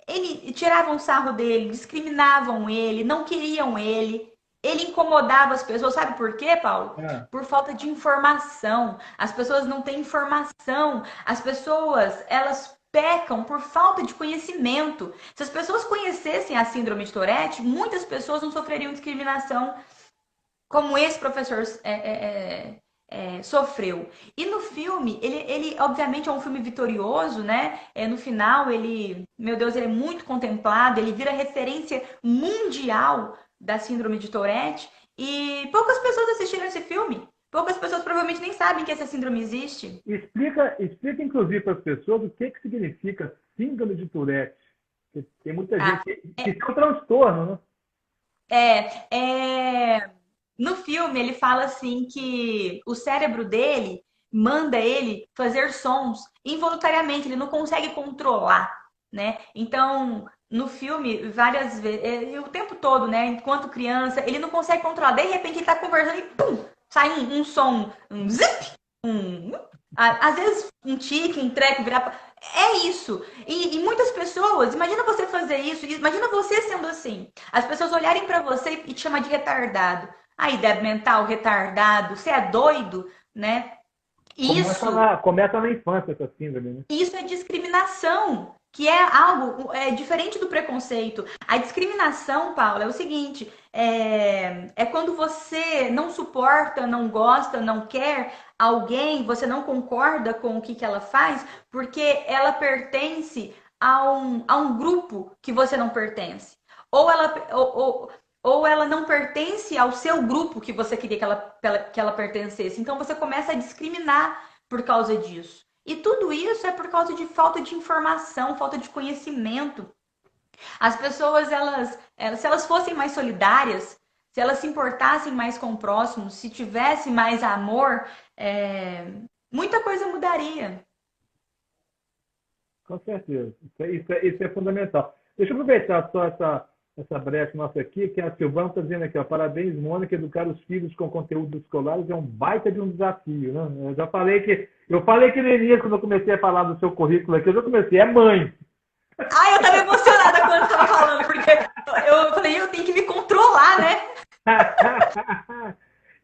ele tiravam um sarro dele, discriminavam ele, não queriam ele. Ele incomodava as pessoas, sabe por quê, Paulo? Por falta de informação. As pessoas não têm informação. As pessoas, elas pecam por falta de conhecimento. Se as pessoas conhecessem a síndrome de Tourette, muitas pessoas não sofreriam discriminação como esse professor sofreu. E no filme, ele obviamente é um filme vitorioso, né? No final, meu Deus, ele é muito contemplado, ele vira referência mundial da síndrome de Tourette, e poucas pessoas assistiram esse filme. Poucas pessoas provavelmente nem sabem que essa síndrome existe. Explica inclusive para as pessoas o que significa síndrome de Tourette. Porque tem muita gente que tem um transtorno, né? No filme, ele fala assim que o cérebro dele manda ele fazer sons involuntariamente, ele não consegue controlar, né? Então, no filme, várias vezes, o tempo todo, né? Enquanto criança, ele não consegue controlar. De repente, ele tá conversando e pum! Sai um som, um zip! Às vezes, um tique, um treco, virar... É isso. E muitas pessoas, imagina você fazer isso, imagina você sendo assim. As pessoas olharem pra você e te chamar de retardado. Aí, débil mental, retardado, você é doido, né? Começa na infância essa síndrome, né? Isso é discriminação, que é algo diferente do preconceito. A discriminação, Paulo, é o seguinte, é quando você não suporta, não gosta, não quer alguém, você não concorda com o que ela faz, porque ela pertence a um grupo que você não pertence. Ou ela não pertence ao seu grupo que você queria que ela pertencesse. Então você começa a discriminar por causa disso. E tudo isso é por causa de falta de informação, falta de conhecimento. As pessoas, se elas fossem mais solidárias, se elas se importassem mais com o próximo, se tivesse mais amor, muita coisa mudaria. Com certeza. Isso é fundamental. Deixa eu aproveitar só essa brecha nossa aqui, que a Silvana está dizendo aqui, ó, parabéns, Mônica, educar os filhos com conteúdos escolares é um baita de um desafio, né? Eu falei que no início, quando eu comecei a falar do seu currículo aqui, eu já comecei, é mãe. Ai, eu tava emocionada quando você tava falando, porque eu falei, eu tenho que me controlar, né?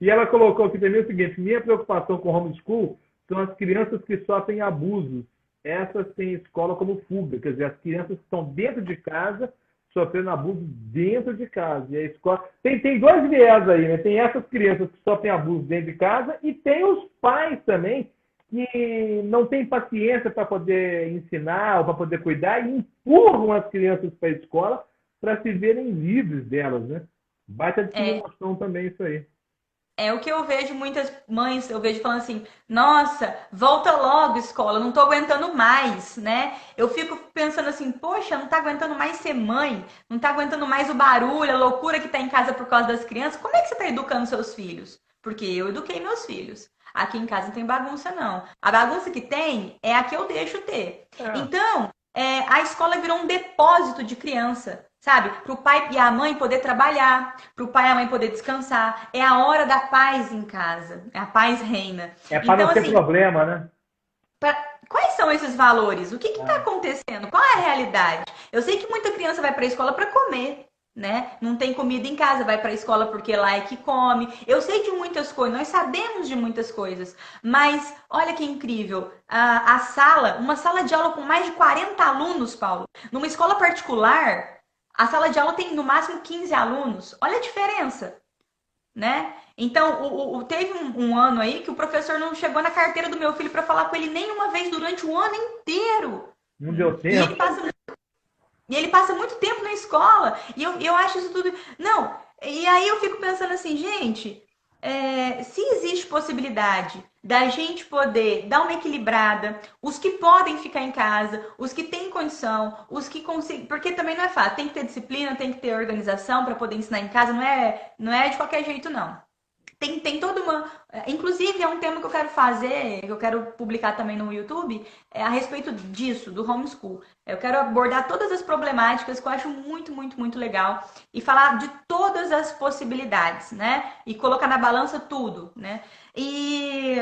E ela colocou aqui também o seguinte, minha preocupação com homeschool são as crianças que sofrem abusos. Essas têm escola como fuga, quer dizer, as crianças que estão dentro de casa sofrendo abuso dentro de casa. E a escola tem dois viés aí, né? Tem essas crianças que sofrem abuso dentro de casa e tem os pais também que não têm paciência para poder ensinar ou para poder cuidar e empurram as crianças para a escola para se verem livres delas, né? Baita discriminação também isso aí. É o que eu vejo muitas mães, eu vejo falando assim, nossa, volta logo escola, não tô aguentando mais, né? Eu fico pensando assim, poxa, não tá aguentando mais ser mãe, não tá aguentando mais o barulho, a loucura que tá em casa por causa das crianças. Como é que você tá educando seus filhos? Porque eu eduquei meus filhos. Aqui em casa não tem bagunça, não. A bagunça que tem é a que eu deixo ter. Então, a escola virou um depósito de criança. Sabe? Para o pai e a mãe poder trabalhar, para o pai e a mãe poder descansar. É a hora da paz em casa. A paz reina. É para então, não ter assim, problema, né? quais são esses valores? O que está acontecendo? Qual é a realidade? Eu sei que muita criança vai para a escola para comer, né? Não tem comida em casa, vai para a escola porque lá é que come. Eu sei de muitas coisas, nós sabemos de muitas coisas. Mas olha que incrível. Uma sala de aula com mais de 40 alunos, Paulo, numa escola particular. A sala de aula tem no máximo 15 alunos. Olha a diferença, né? Então, teve um ano aí que o professor não chegou na carteira do meu filho para falar com ele nenhuma vez durante o ano inteiro. Não deu tempo. E ele passa muito tempo na escola. E eu acho isso tudo... Não, e aí eu fico pensando assim, gente, se existe possibilidade da gente poder dar uma equilibrada, os que podem ficar em casa, os que têm condição, os que conseguem, porque também não é fácil, tem que ter disciplina, tem que ter organização para poder ensinar em casa, não é de qualquer jeito não. Tem toda uma... Inclusive, é um tema que eu quero fazer, que eu quero publicar também no YouTube, a respeito disso, do homeschool. Eu quero abordar todas as problemáticas que eu acho muito, muito, muito legal e falar de todas as possibilidades, né? E colocar na balança tudo, né? E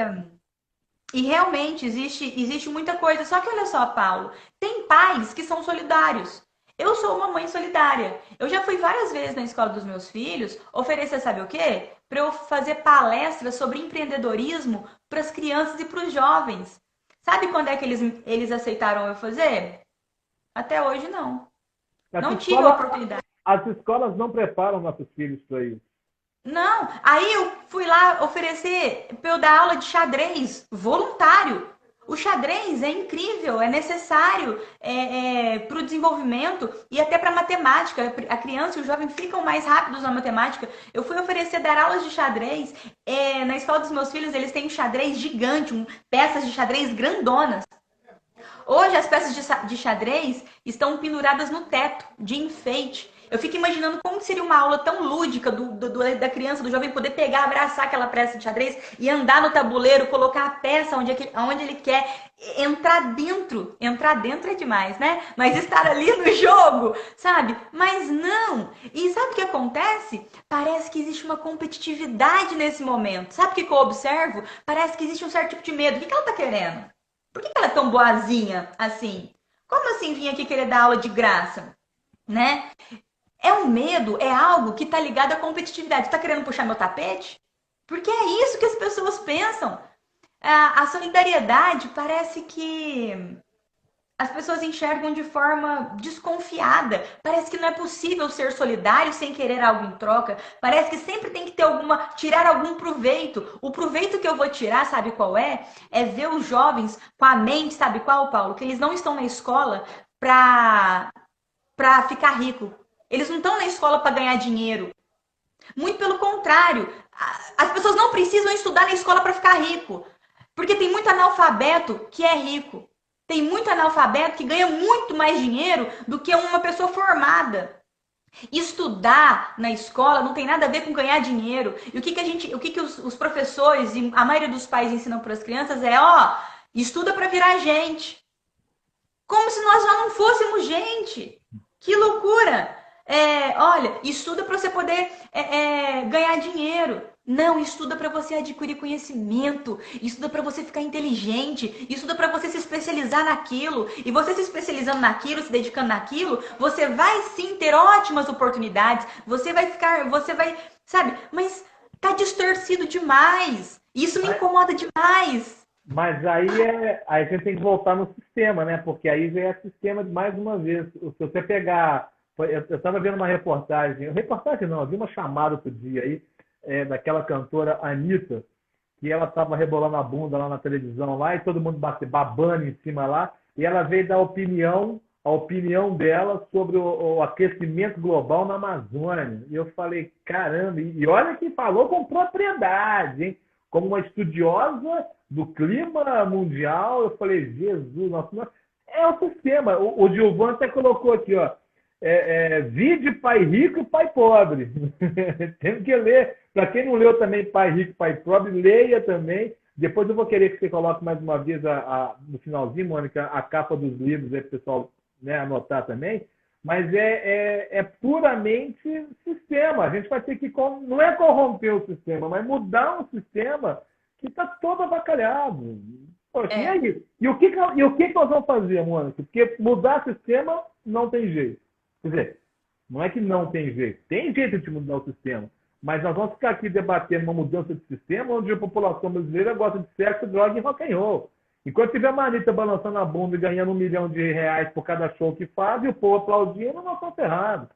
realmente existe muita coisa. Só que olha só, Paulo, tem pais que são solidários. Eu sou uma mãe solidária. Eu já fui várias vezes na escola dos meus filhos oferecer, sabe o quê? Para eu fazer palestras sobre empreendedorismo para as crianças e para os jovens. Sabe quando é que eles aceitaram eu fazer? Até hoje não. Não tive a oportunidade. As escolas não preparam nossos filhos para isso. Não, aí eu fui lá oferecer para eu dar aula de xadrez voluntário. O xadrez é incrível, é necessário para o desenvolvimento e até para a matemática. A criança e o jovem ficam mais rápidos na matemática. Eu fui oferecer dar aulas de xadrez. Na escola dos meus filhos, eles têm xadrez gigante, peças de xadrez grandonas. Hoje, as peças de xadrez estão penduradas no teto, de enfeite. Eu fico imaginando como seria uma aula tão lúdica da criança, do jovem, poder pegar, abraçar aquela peça de xadrez e andar no tabuleiro, colocar a peça onde ele quer, entrar dentro. Entrar dentro é demais, né? Mas estar ali no jogo, sabe? Mas não. E sabe o que acontece? Parece que existe uma competitividade nesse momento. Sabe o que eu observo? Parece que existe um certo tipo de medo. O que ela tá querendo? Por que ela é tão boazinha assim? Como assim vir aqui querer dar aula de graça? Né? É um medo, é algo que está ligado à competitividade. Está querendo puxar meu tapete? Porque é isso que as pessoas pensam. A solidariedade parece que as pessoas enxergam de forma desconfiada. Parece que não é possível ser solidário sem querer algo em troca. Parece que sempre tem que ter tirar algum proveito. O proveito que eu vou tirar, sabe qual é? É ver os jovens com a mente, sabe qual, Paulo? Que eles não estão na escola para ficar rico. Eles não estão na escola para ganhar dinheiro. Muito pelo contrário. As pessoas não precisam estudar na escola para ficar rico. Porque tem muito analfabeto que é rico. Tem muito analfabeto que ganha muito mais dinheiro do que uma pessoa formada. Estudar na escola não tem nada a ver com ganhar dinheiro. E o que os professores e a maioria dos pais ensinam para as crianças é, ó, estuda para virar gente. Como se nós já não fôssemos gente. Que loucura! Olha, estuda para você poder ganhar dinheiro. Não, estuda para você adquirir conhecimento, estuda para você ficar inteligente, estuda para você se especializar naquilo. E você se especializando naquilo, se dedicando naquilo, você vai sim ter ótimas oportunidades. Você vai, sabe? Mas tá distorcido demais. Isso me incomoda demais. Mas aí a gente tem que voltar no sistema, né? Porque aí já é sistema mais uma vez. Se você pegar. Eu estava vendo uma reportagem não, eu vi uma chamada outro dia aí, daquela cantora Anitta, que ela estava rebolando a bunda lá na televisão lá, e todo mundo babando em cima lá, e ela veio dar a opinião dela sobre o aquecimento global na Amazônia. E eu falei, caramba, e olha que falou com propriedade, hein? Como uma estudiosa do clima mundial, eu falei, Jesus, nossa, é o sistema. O Gilvan até colocou aqui, ó, vide pai rico e pai pobre. Tem que ler. Para quem não leu também Pai Rico e Pai Pobre, leia também. Depois eu vou querer que você coloque mais uma vez no finalzinho, Mônica, a capa dos livros aí para o pessoal, né, anotar também. Mas é puramente sistema. A gente vai ter que, não é corromper o sistema, mas mudar um sistema que está todo avacalhado. Poxa, e aí? E o que nós vamos fazer, Mônica? Porque mudar o sistema não tem jeito. Quer dizer, não é que não tem jeito. Tem jeito de mudar o sistema. Mas nós vamos ficar aqui debatendo uma mudança de sistema onde a população brasileira gosta de sexo, droga e rock and roll. Enquanto tiver a Anitta balançando a bunda e ganhando R$ 1 milhão por cada show que faz, e o povo aplaudindo, nós estamos ferrados.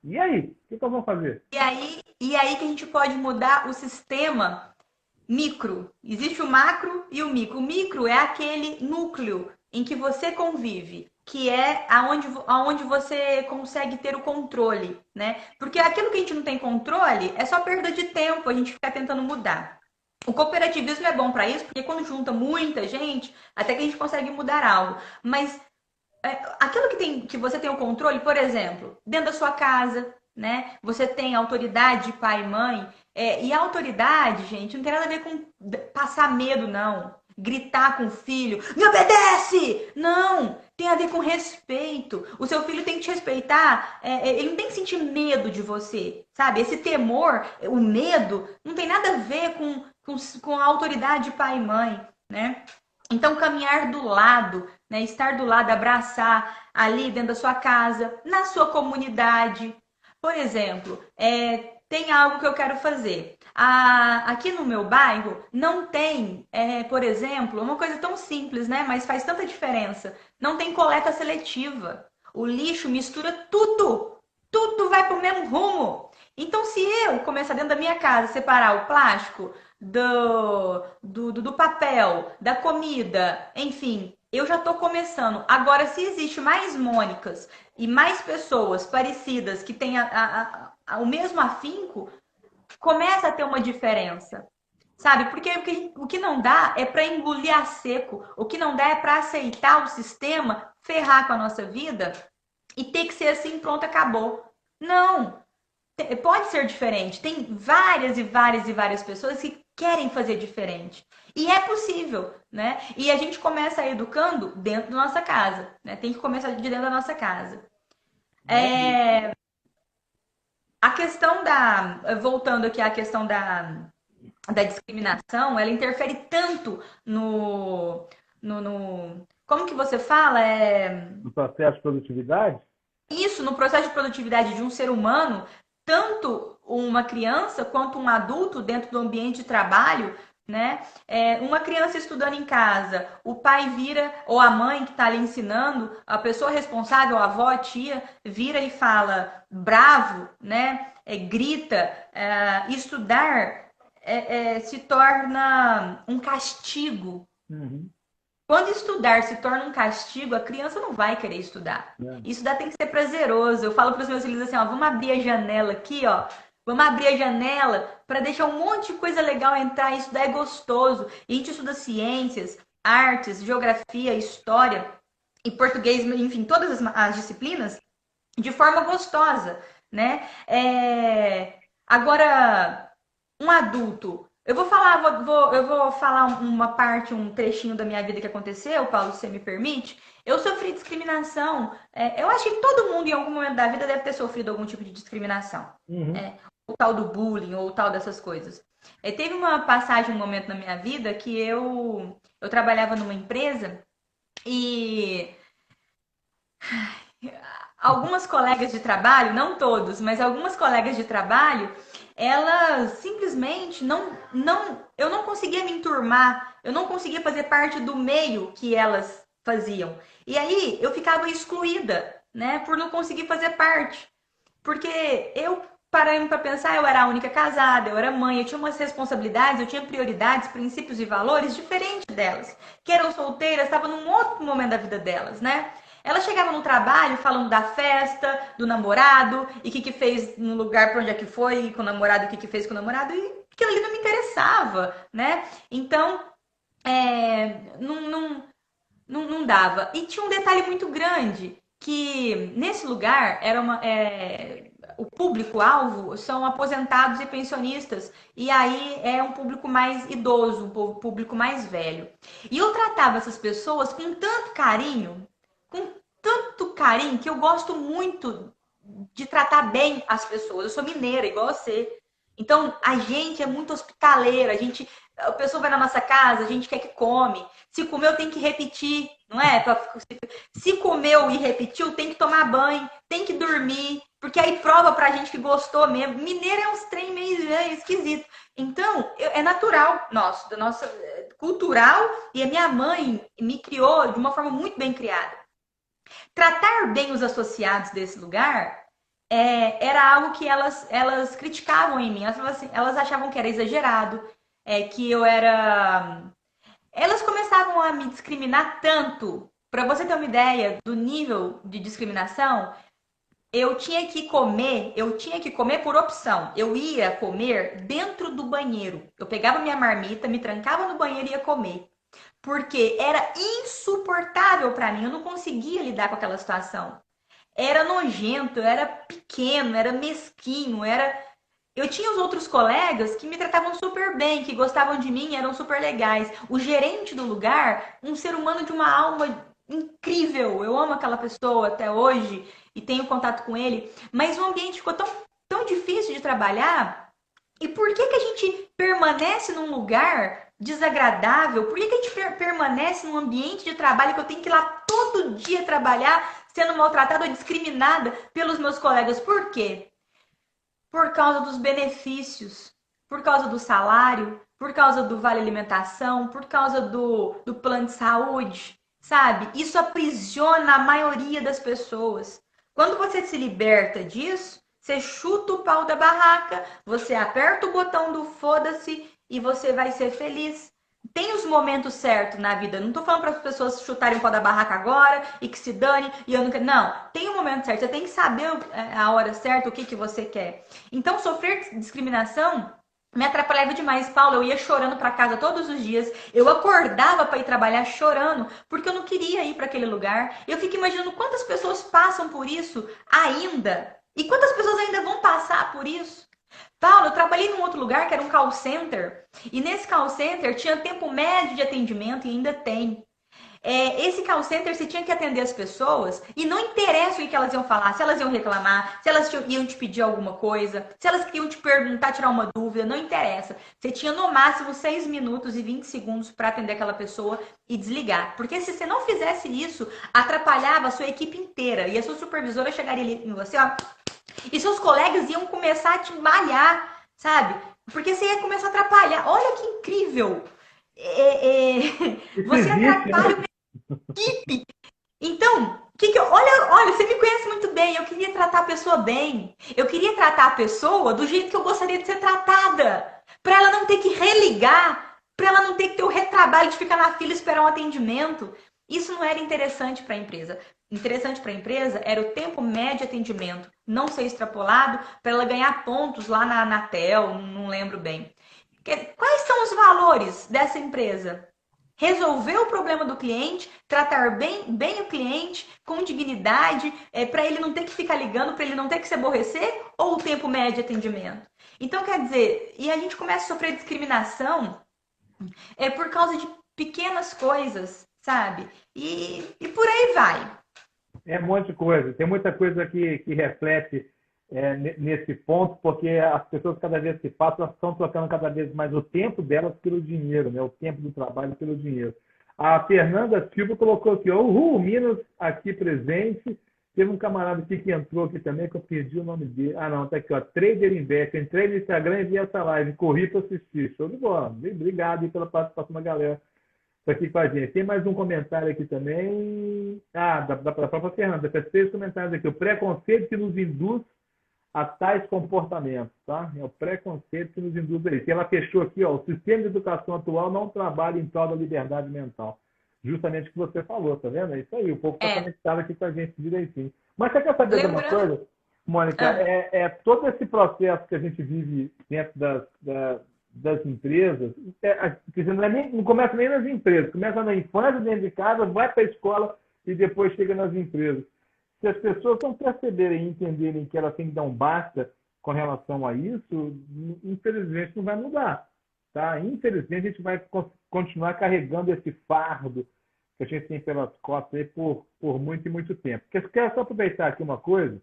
E aí? O que nós vamos fazer? E aí que a gente pode mudar o sistema micro. Existe o macro e o micro. O micro é aquele núcleo em que você convive, que é aonde você consegue ter o controle, né? Porque aquilo que a gente não tem controle é só perda de tempo, a gente fica tentando mudar. O cooperativismo é bom para isso, porque quando junta muita gente, até que a gente consegue mudar algo. Mas aquilo que você tem o controle, por exemplo, dentro da sua casa, né? Você tem autoridade de pai e mãe. E a autoridade, gente, não tem nada a ver com passar medo, não. Gritar com o filho, me obedece! Não! Tem a ver com respeito. O seu filho tem que te respeitar. Ele não tem que sentir medo de você, sabe? Esse temor, o medo, não tem nada a ver com a autoridade de pai e mãe, né? Então, caminhar do lado, né? Estar do lado, abraçar ali dentro da sua casa, na sua comunidade. Por exemplo, tem algo que eu quero fazer. Aqui no meu bairro não tem, por exemplo, uma coisa tão simples, né? Mas faz tanta diferença. Não tem coleta seletiva. O lixo mistura tudo. Tudo vai para o mesmo rumo. Então, se eu começar dentro da minha casa separar o plástico do papel, da comida, enfim, eu já estou começando. Agora, se existe mais Mônicas e mais pessoas parecidas que têm o mesmo afinco, começa a ter uma diferença, sabe? Porque o que não dá é para engolir a seco, o que não dá é para aceitar o sistema, ferrar com a nossa vida e ter que ser assim, pronto, acabou. Não, pode ser diferente. Tem várias e várias e várias pessoas que querem fazer diferente. E é possível, né? E a gente começa educando dentro da nossa casa, né? Tem que começar de dentro da nossa casa. A questão voltando aqui à questão da discriminação, ela interfere tanto como que você fala? No processo de produtividade? Isso, no processo de produtividade de um ser humano, tanto uma criança quanto um adulto dentro do ambiente de trabalho, né? Uma criança estudando em casa, o pai vira, ou a mãe que está ali ensinando, a pessoa responsável, a avó, a tia, vira e fala bravo, né? Grita. Estudar se torna um castigo. Uhum. Quando estudar se torna um castigo, a criança não vai querer estudar. Estudar tem que ser prazeroso. Eu falo para os meus filhos assim, ó, vamos abrir a janela aqui, ó. Vamos abrir a janela para deixar um monte de coisa legal entrar. Estudar é gostoso. E a gente estuda ciências, artes, geografia, história e português, enfim, todas as disciplinas de forma gostosa, né? Agora, um adulto. Eu vou falar uma parte, um trechinho da minha vida que aconteceu, Paulo, se você me permite. Eu sofri discriminação. Eu acho que todo mundo, em algum momento da vida, deve ter sofrido algum tipo de discriminação. Uhum. O tal do bullying, ou o tal dessas coisas. Teve uma passagem, um momento na minha vida que eu trabalhava numa empresa e algumas colegas de trabalho, não todos, mas algumas colegas de trabalho, elas simplesmente eu não conseguia me enturmar, eu não conseguia fazer parte do meio que elas faziam. E aí eu ficava excluída, né, por não conseguir fazer parte. Porque eu, parando para pensar, eu era a única casada, eu era mãe, eu tinha umas responsabilidades, eu tinha prioridades, princípios e valores diferentes delas, que eram solteiras, estavam num outro momento da vida delas, né? Ela chegava no trabalho falando da festa, do namorado, e o que fez no lugar para onde é que foi com o namorado, o que fez com o namorado, e aquilo ali não me interessava, né? Então, não dava. E tinha um detalhe muito grande, que nesse lugar o público-alvo são aposentados e pensionistas. E aí é um público mais idoso, um público mais velho. E eu tratava essas pessoas com tanto carinho, que eu gosto muito de tratar bem as pessoas. Eu sou mineira, igual você. Então, a gente é muito hospitaleira, a pessoa vai na nossa casa, a gente quer que come. Se comeu, tem que repetir, não é? Se comeu e repetiu, tem que tomar banho, tem que dormir, porque aí prova pra gente que gostou mesmo. Mineiro é uns trem meio esquisito. Então, é natural nosso, da nossa cultural, e a minha mãe me criou de uma forma muito bem criada. Tratar bem os associados desse lugar era algo que elas criticavam em mim. Elas achavam que era exagerado, que eu era. Elas começavam a me discriminar tanto. Para você ter uma ideia do nível de discriminação, eu tinha que comer por opção. Eu ia comer dentro do banheiro. Eu pegava minha marmita, me trancava no banheiro e ia comer. Porque era insuportável para mim, eu não conseguia lidar com aquela situação. Era nojento, era pequeno, era mesquinho, eu tinha os outros colegas que me tratavam super bem, que gostavam de mim, eram super legais. O gerente do lugar, um ser humano de uma alma incrível. Eu amo aquela pessoa até hoje e tenho contato com ele. Mas o ambiente ficou tão difícil de trabalhar. E por que a gente permanece num lugar desagradável? Por que a gente permanece num ambiente de trabalho que eu tenho que ir lá todo dia trabalhar, sendo maltratada ou discriminada pelos meus colegas? Por quê? Por causa dos benefícios, por causa do salário, por causa do vale alimentação, por causa do plano de saúde, sabe? Isso aprisiona a maioria das pessoas. Quando você se liberta disso, você chuta o pau da barraca, você aperta o botão do foda-se e você vai ser feliz. Tem os momentos certos na vida. Não tô falando para as pessoas chutarem o pau da barraca agora e que se dane e eu não quero. Não, tem um momento certo. Você tem que saber a hora certa, o que você quer. Então, sofrer discriminação me atrapalhava demais, Paulo. Eu ia chorando para casa todos os dias. Eu acordava para ir trabalhar chorando porque eu não queria ir para aquele lugar. Eu fico imaginando quantas pessoas passam por isso ainda e quantas pessoas ainda vão passar por isso. Paulo, eu trabalhei num outro lugar que era um call center, e nesse call center tinha tempo médio de atendimento e ainda tem. Esse call center você tinha que atender as pessoas e não interessa o que elas iam falar, se elas iam reclamar, se elas iam te pedir alguma coisa, se elas queriam te perguntar, tirar uma dúvida, não interessa. Você tinha no máximo 6 minutos e 20 segundos para atender aquela pessoa e desligar. Porque se você não fizesse isso, atrapalhava a sua equipe inteira e a sua supervisora chegaria ali em você, ó, e seus colegas iam começar a te malhar, sabe? Porque você ia começar a atrapalhar. Olha que incrível! Você atrapalha uma equipe. Então, olha, você me conhece muito bem. Eu queria tratar a pessoa bem. Eu queria tratar a pessoa do jeito que eu gostaria de ser tratada. Para ela não ter que religar. Para ela não ter que ter o retrabalho de ficar na fila e esperar um atendimento. Isso não era interessante para a empresa. Interessante para a empresa era o tempo médio de atendimento não ser extrapolado para ela ganhar pontos lá na Anatel, não lembro bem. Quais são os valores dessa empresa? resolver o problema do cliente, tratar bem o cliente, com dignidade, para ele não ter que ficar ligando, para ele não ter que se aborrecer, ou o tempo médio de atendimento. Então, quer dizer, e a gente começa a sofrer discriminação por causa de pequenas coisas, sabe? E por aí vai. É um monte de coisa. Tem muita coisa que reflete nesse ponto, porque as pessoas, cada vez que passam, elas estão trocando cada vez mais o tempo delas pelo dinheiro, né? O tempo do trabalho pelo dinheiro. A Fernanda Silva colocou aqui, ó, Uhul, Minas aqui presente. Teve um camarada aqui que entrou aqui também, que eu perdi o nome dele. Ah, não, tá aqui, ó, Trader Invest. Entrei no Instagram e vi essa live, corri para assistir. Show de bola. Obrigado aí pela participação da galera aqui com a gente. Tem mais um comentário aqui também. Ah, da própria Fernanda. Tem 3 comentários aqui. O preconceito que nos induz a tais comportamentos, tá? É o preconceito que nos induz a isso. E ela fechou aqui, ó, o sistema de educação atual não trabalha em prol da liberdade mental. Justamente o que você falou, tá vendo? É isso aí, o povo está conectado aqui com a gente direitinho. Mas você quer saber de uma coisa, Mônica? Todo esse processo que a gente vive dentro das empresas, não começa nem nas empresas, começa na infância, dentro de casa, vai para a escola e depois chega nas empresas. Se as pessoas não perceberem e entenderem que elas têm que dar um basta com relação a isso, infelizmente não vai mudar. Tá? Infelizmente a gente vai continuar carregando esse fardo que a gente tem pelas costas aí por muito e muito tempo. Quero só aproveitar aqui uma coisa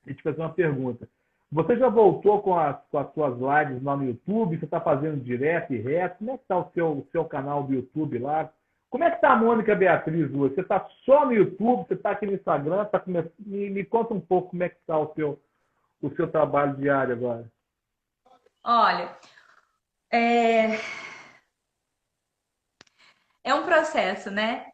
e te fazer uma pergunta. Você já voltou com as suas lives lá no YouTube? Você está fazendo direto e reto? Como é que está o seu canal do YouTube lá? Como é que está a Mônica Beatriz hoje? Você está só no YouTube? Você está aqui no Instagram? Me conta um pouco como é que está o seu trabalho diário agora. Olha, é um processo, né?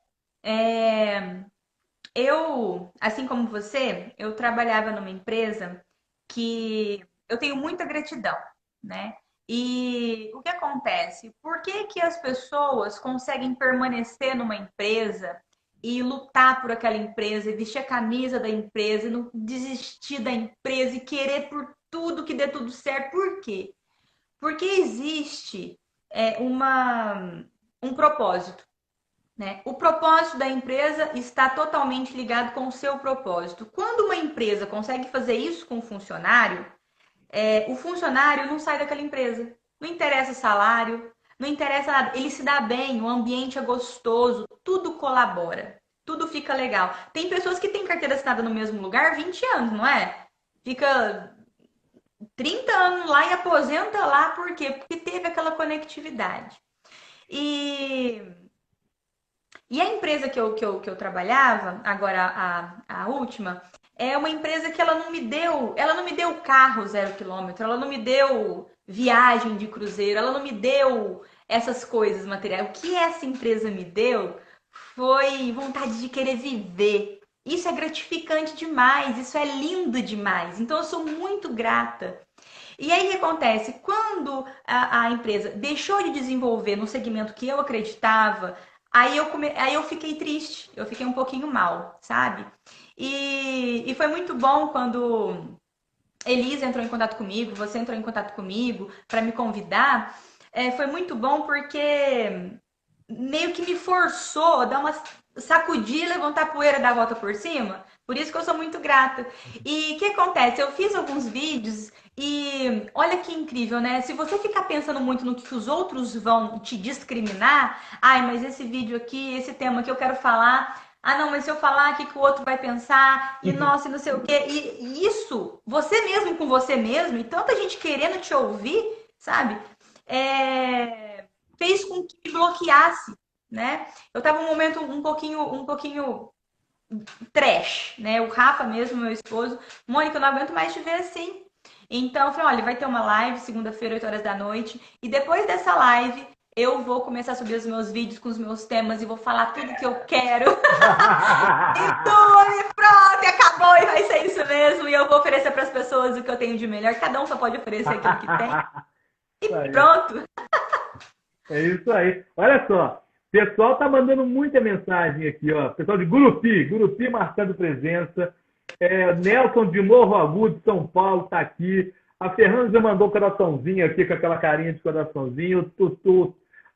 Eu, assim como você, eu trabalhava numa empresa que eu tenho muita gratidão, né? E o que acontece? Por que as pessoas conseguem permanecer numa empresa e lutar por aquela empresa, e vestir a camisa da empresa, e não desistir da empresa e querer por tudo que dê tudo certo? Por quê? Porque existe um propósito, né? O propósito da empresa está totalmente ligado com o seu propósito. Quando uma empresa consegue fazer isso com o funcionário não sai daquela empresa. Não interessa o salário, não interessa nada. Ele se dá bem, o ambiente é gostoso, tudo colabora, tudo fica legal. Tem pessoas que têm carteira assinada no mesmo lugar 20 anos, não é? Fica 30 anos lá e aposenta lá, por quê? Porque teve aquela conectividade. E a empresa que eu trabalhava, agora a última, é uma empresa que ela não me deu carro 0 quilômetro, ela não me deu viagem de cruzeiro, ela não me deu essas coisas materiais. O que essa empresa me deu foi vontade de querer viver. Isso é gratificante demais, isso é lindo demais. Então eu sou muito grata. E aí o que acontece? Quando a empresa deixou de desenvolver no segmento que eu acreditava, aí eu fiquei triste, eu fiquei um pouquinho mal, sabe? E foi muito bom quando Elisa entrou em contato comigo, você entrou em contato comigo para me convidar. Foi muito bom porque meio que me forçou a dar uma sacudir, levantar a poeira e dar a volta por cima. Por isso que eu sou muito grata. E o que acontece? Eu fiz alguns vídeos e olha que incrível, né? Se você ficar pensando muito no que os outros vão te discriminar, ai, mas esse vídeo aqui, esse tema que eu quero falar, ah, não, mas se eu falar, o que o outro vai pensar? E nossa, e não sei o quê. E isso, você mesmo com você mesmo, e tanta gente querendo te ouvir, sabe? Fez com que me bloqueasse, né? Eu tava num momento um pouquinho trash, né? O Rafa mesmo, meu esposo, Mônica, eu não aguento mais te ver assim. Então, eu falei, olha, vai ter uma live segunda-feira, 8 horas da noite, e depois dessa live, eu vou começar a subir os meus vídeos com os meus temas e vou falar tudo que eu quero. E pronto, e acabou, e vai ser isso mesmo. E eu vou oferecer para as pessoas o que eu tenho de melhor. Cada um só pode oferecer aquilo que tem. E pronto. É isso aí. Olha só, o pessoal tá mandando muita mensagem aqui, ó. Pessoal de Gurupi marcando presença. Nelson de Morro Agudo, São Paulo, tá aqui. A Fernanda já mandou coraçãozinho aqui, com aquela carinha de coraçãozinho.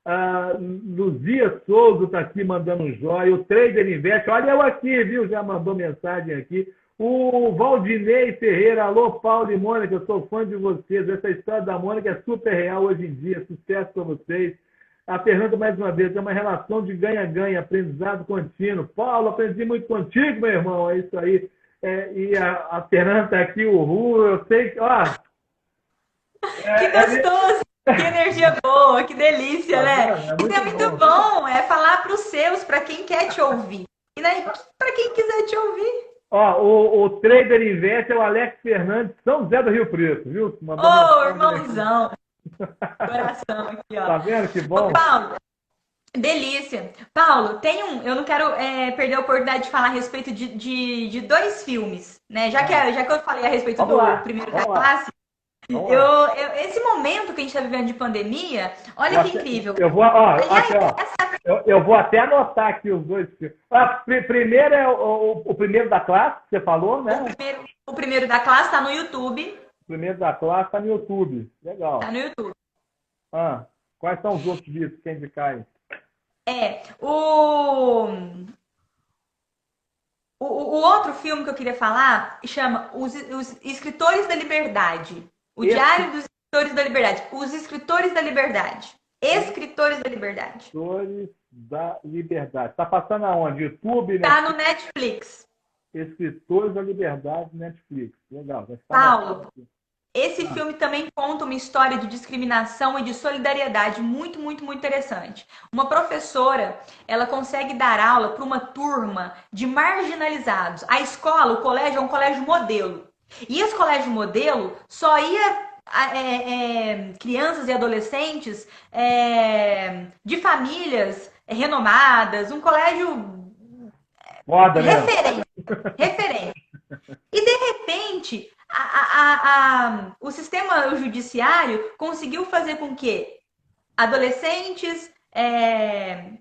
Luzia Souza está aqui mandando um joia. O Trader Invest, olha eu aqui, viu? Já mandou mensagem aqui. O Valdinei Ferreira, alô, Paulo e Mônica, eu sou fã de vocês. Essa história da Mônica é super real hoje em dia. Sucesso para vocês. A Fernanda, mais uma vez, é uma relação de ganha-ganha, aprendizado contínuo. Paulo, aprendi muito contigo, meu irmão. É isso aí. E a Fernanda está aqui, o Ru, eu sei que. Ó, Que gostoso! Que energia boa, que delícia, né? Isso é muito bom, é falar para os seus, para quem quer te ouvir. E né, para quem quiser te ouvir. Ó, o Trader Invest é o Alex Fernandes, São José do Rio Preto, viu? Ô, irmãozão! Coração aqui, ó. Tá vendo que bom? Ô, Paulo, delícia. Paulo, eu não quero perder a oportunidade de falar a respeito de dois filmes, né? Já que eu falei a respeito do primeiro da classe, esse momento que a gente está vivendo de pandemia, olha que incrível. Eu vou até anotar aqui os dois filmes. Primeiro é o primeiro da classe, que você falou, né? O primeiro da classe está no YouTube. O primeiro da classe está no YouTube. Legal. Está no YouTube. Quais são os outros vídeos que indicar aí? O outro filme que eu queria falar chama Os Escritores da Liberdade. O Diário dos Escritores da Liberdade. Os Escritores da Liberdade. Escritores da Liberdade. Escritores da Liberdade. Tá passando aonde? YouTube? Tá no Netflix. Escritores da Liberdade, Netflix. Legal. Paulo, esse filme também conta uma história de discriminação e de solidariedade muito, muito, muito interessante. Uma professora, ela consegue dar aula para uma turma de marginalizados. A escola, o colégio é um colégio modelo. E esse colégio modelo só ia crianças e adolescentes de famílias renomadas, um colégio referente. E de repente, o sistema judiciário conseguiu fazer com que adolescentes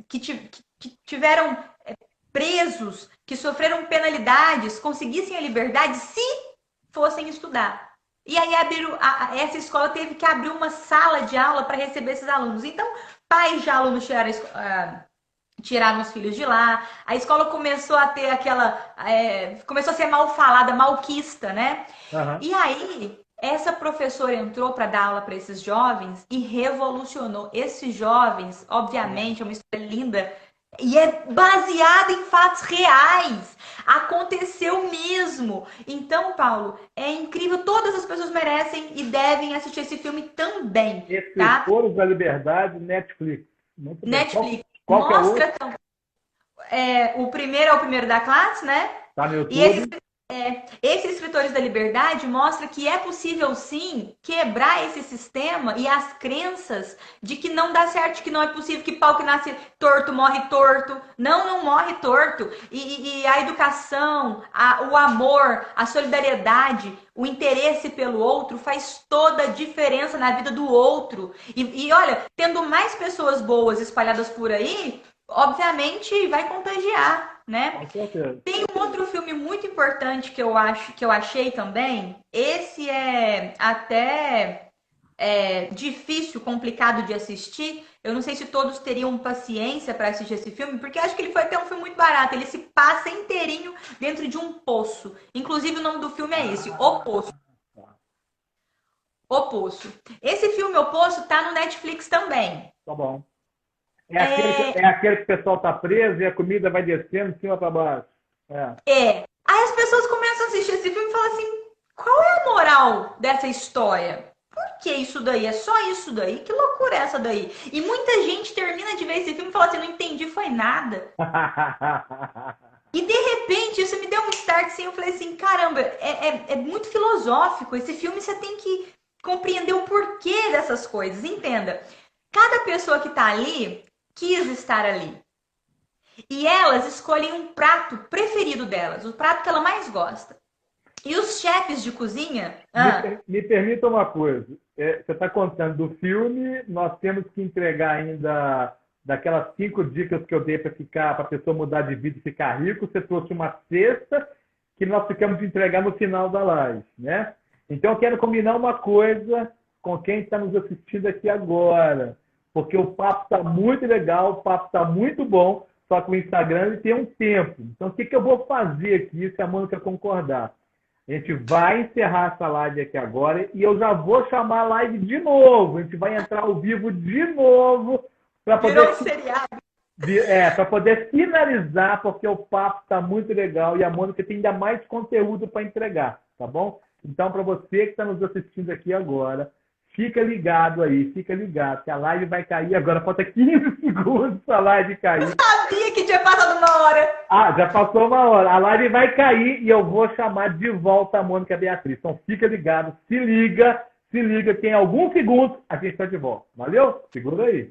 que tiveram presos, que sofreram penalidades, conseguissem a liberdade se fossem estudar. E aí essa escola teve que abrir uma sala de aula para receber esses alunos. Então, pais de alunos tiraram os filhos de lá. A escola começou a ter começou a ser mal falada, malquista, né? Uhum. E aí, essa professora entrou para dar aula para esses jovens e revolucionou. Esses jovens, obviamente, é uma história linda, e é baseada em fatos reais. Aconteceu mesmo. Então, Paulo, é incrível. Todas as pessoas merecem e devem assistir esse filme também. Escritores da Liberdade, Netflix. Netflix. Qual mostra o primeiro é o primeiro da classe, né? Tá no YouTube. E esses Escritores da Liberdade mostra que é possível, sim, quebrar esse sistema e as crenças de que não dá certo, que não é possível, que pau que nasce torto morre torto. Não morre torto. E a educação, o amor, a solidariedade, o interesse pelo outro faz toda a diferença na vida do outro. E olha, tendo mais pessoas boas espalhadas por aí, obviamente vai contagiar, né? Tem um outro filme muito importante que eu achei também. Esse é até difícil, complicado de assistir. Eu não sei se todos teriam paciência para assistir esse filme, porque acho que ele foi até um filme muito barato. Ele se passa inteirinho dentro de um poço. Inclusive o nome do filme é esse, O Poço. O Poço. Esse filme, O Poço, tá no Netflix também. Tá bom. É aquele que o pessoal tá preso e a comida vai descendo de cima para baixo. Aí as pessoas começam a assistir esse filme e falam assim, qual é a moral dessa história? Por que isso daí? É só isso daí? Que loucura é essa daí? E muita gente termina de ver esse filme e fala assim, não entendi, foi nada. E de repente isso me deu um start assim, eu falei assim, caramba, é muito filosófico. Esse filme você tem que compreender o porquê dessas coisas. Entenda, cada pessoa que tá ali quis estar ali. E elas escolhem um prato preferido delas, o prato que ela mais gosta. E os chefes de cozinha... Me permita uma coisa. Você está contando do filme, nós temos que entregar ainda daquelas 5 dicas que eu dei para a pessoa mudar de vida e ficar rico. Você trouxe uma sexta que nós ficamos de entregar no final da live, né? Então eu quero combinar uma coisa com quem está nos assistindo aqui agora. porque o papo está muito legal, o papo está muito bom, só que o Instagram ele tem um tempo. Então, o que, que eu vou fazer aqui, se a Mônica concordar? A gente vai encerrar essa live aqui agora e eu já vou chamar a live de novo. A gente vai entrar ao vivo de novo para Virou poder, um seriado. para poder finalizar, porque o papo está muito legal e a Mônica tem ainda mais conteúdo para entregar, tá bom? Então, para você que está nos assistindo aqui agora, fica ligado aí, fica ligado, que a live vai cair agora. Falta 15 segundos para a live cair. Sabia que tinha passado uma hora. Ah, já passou uma hora. A live vai cair e eu vou chamar de volta a Mônica Beatriz. Então fica ligado, se liga, que em alguns segundos a gente está de volta. Valeu? Segura aí.